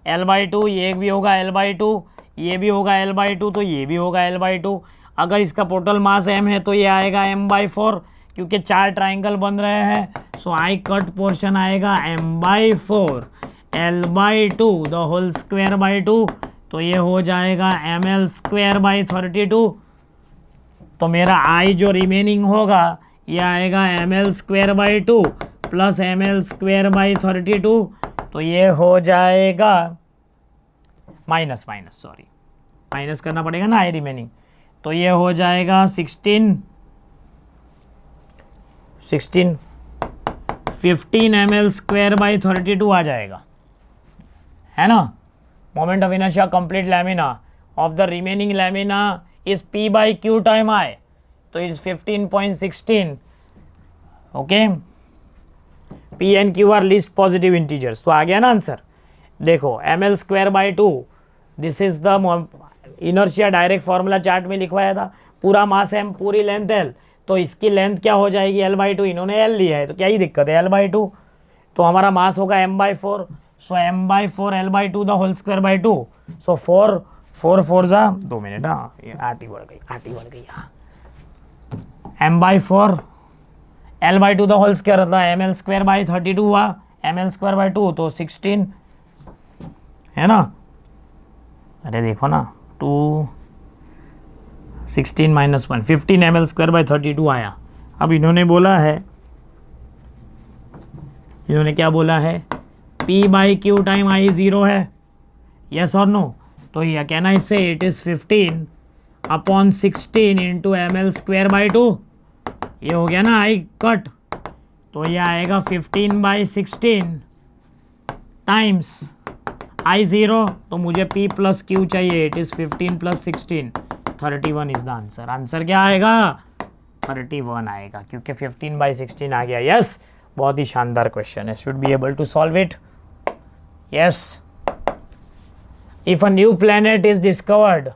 L/2, ये भी होगा L/2, ये भी होगा L/2, तो ये भी होगा L/2। अगर इसका टोटल मास m है तो ये आएगा m/4, क्योंकि 4 ट्राइंगल बन रहे हैं। सो आई कट पोर्शन आएगा m/4 L/2 द होल स्क्वायर/2, तो ये हो जाएगा ml²/32। तो मेरा I जो रिमेनिंग होगा ये आएगा ml²/2 प्लस ml²/32, तो ये हो जाएगा माइनस करना पड़ेगा ना I रिमेनिंग, तो ये हो जाएगा 15 ml²/32 आ जाएगा, है ना? Moment of inertia complete lamina of the remaining lamina is P/Q time I, तो is 15.16। Okay, P N Q R least positive integers. तो आ गया ना आंसर। देखो ml square by 2, this is the inertia, direct formula chart में लिखवाया था। पूरा मास m, पूरी लेंथ l, तो इसकी लेंथ क्या हो जाएगी l बाई 2, इन्होंने l लिया है तो क्या ही दिक्कत है, l बाई 2, तो हमारा मास होगा m बाई 4, सो m by 4 l by 2 the whole square by 2, so 4 4 जा 2 मिनट, हाँ आटी बढ़ गई हाँ, m by 4 l by 2 the whole square था, एम एल स्क्वायर बाई 32 हुआ, एम एल स्क्वायर बाई 2 तो 16 है ना। अरे देखो ना 2 16 minus 1 15 M L square by 32 आया। अब इन्होंने बोला है, इन्होंने क्या बोला है, P by Q time I 0 है, यस और नो। तो यह कहना इससे it is 15 upon 16 into M L square by 2, ये हो गया ना आई कट, तो ये आएगा 15 बाई 16 टाइम्स आई 0, तो मुझे P प्लस क्यू चाहिए, it is 15 plus 16 31 is the answer. Answer क्या आएगा, 31 आएगा, क्योंकि 15 बाई 16 आ गया। यस, बहुत ही शानदार क्वेश्चन है, should be able to solve it. Yes, if a new planet is discovered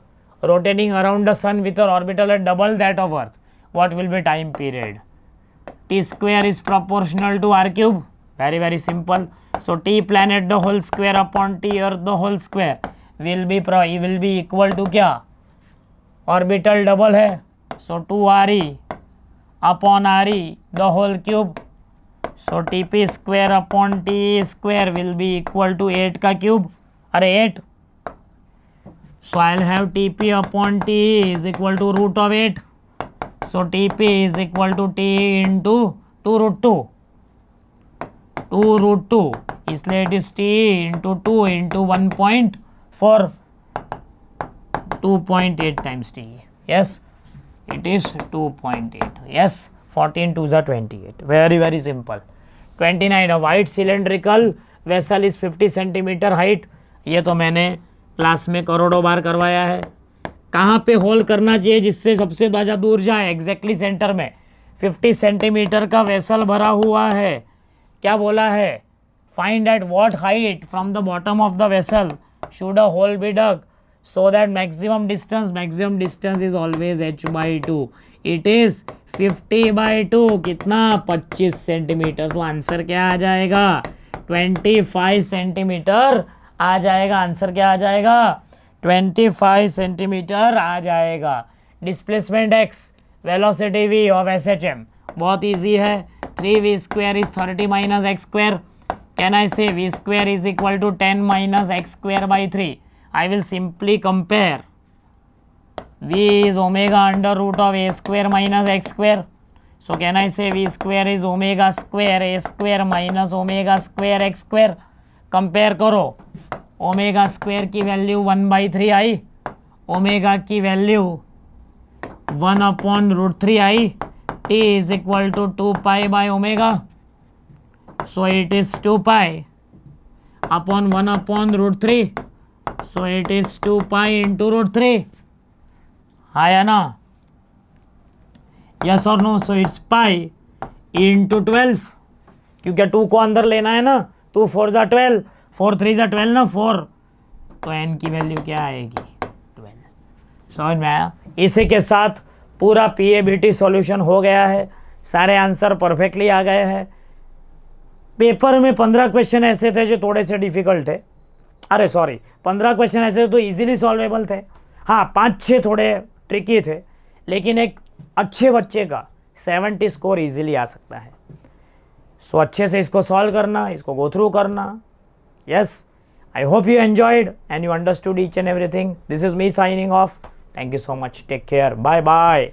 rotating around the sun with an orbital at double that of Earth, what will be time period? T square is proportional to r cube, very very simple. So T planet the whole square upon T Earth the whole square will be equal to क्या, orbital double है, so 2re upon re the whole cube, so Tp square upon T square will be equal to 8 का cube, अरे 8, so I'll have Tp upon T is equal to root of 8, so Tp is equal to T into 2 root 2, 2 root 2, इसलिए it is T into 2 into 1.4, 2.8 times T, yes, it is 2.8, yes, 14 2s are 28, very very simple. 29, a white cylindrical vessel is 50 centimeter height, ये तो मैंने class में करोड़ों बार करवाया है। कहाँ पे होल करना चाहिए जिससे सबसे ज़्यादा दूर जाए, एग्जैक्टली सेंटर में। 50 सेंटीमीटर का वेसल भरा हुआ है, क्या बोला है, find at what height from the bottom of the vessel should a hole be dug so that maximum distance is always h by 2, it is 50 by 2, कितना 25 सेंटीमीटर, तो आंसर क्या आ जाएगा 25 सेंटीमीटर आ जाएगा। आंसर क्या आ जाएगा 25 सेंटीमीटर आ जाएगा। Displacement x, velocity v of SHM, बहुत इजी है, 3v square is 30 minus X square, can I say v square is equal to 10 minus X square by 3, I will simply compare, v is omega under root of a square minus X square, so can I say v square is omega square a square minus omega square X square, compare करो, omega square की value 1/3 आई, omega की value 1 upon root 3 आई, T is equal to 2 pi by omega, so it is 2 pi upon 1 upon root 3, so it is 2 pi into root 3, आया ना, yes और no, so it's pi into 12, क्योंकि 2 को अंदर लेना है ना, 2 4 जा 12, 4 3 जा 12 ना 4, तो n की वैल्यू क्या आएगी 12। समझ में आया। इसी के साथ पूरा PABT सॉल्यूशन हो गया है, सारे आंसर परफेक्टली आ गए हैं। पेपर में 15 क्वेश्चन ऐसे थे जो थोड़े से डिफिकल्ट थे, अरे सॉरी 15 क्वेश्चन ऐसे तो इजीली सॉल्वेबल थे, हाँ 5-6 थोड़े ट्रिकी थे, लेकिन एक अच्छे बच्चे का 70 स्कोर इजीली आ सकता है। सो अच्छे से इसको सॉल्व करना, इसको गो थ्रू करना। Yes, I hope you enjoyed and you understood each and everything. This is me signing off. Thank you so much. Take care. Bye bye.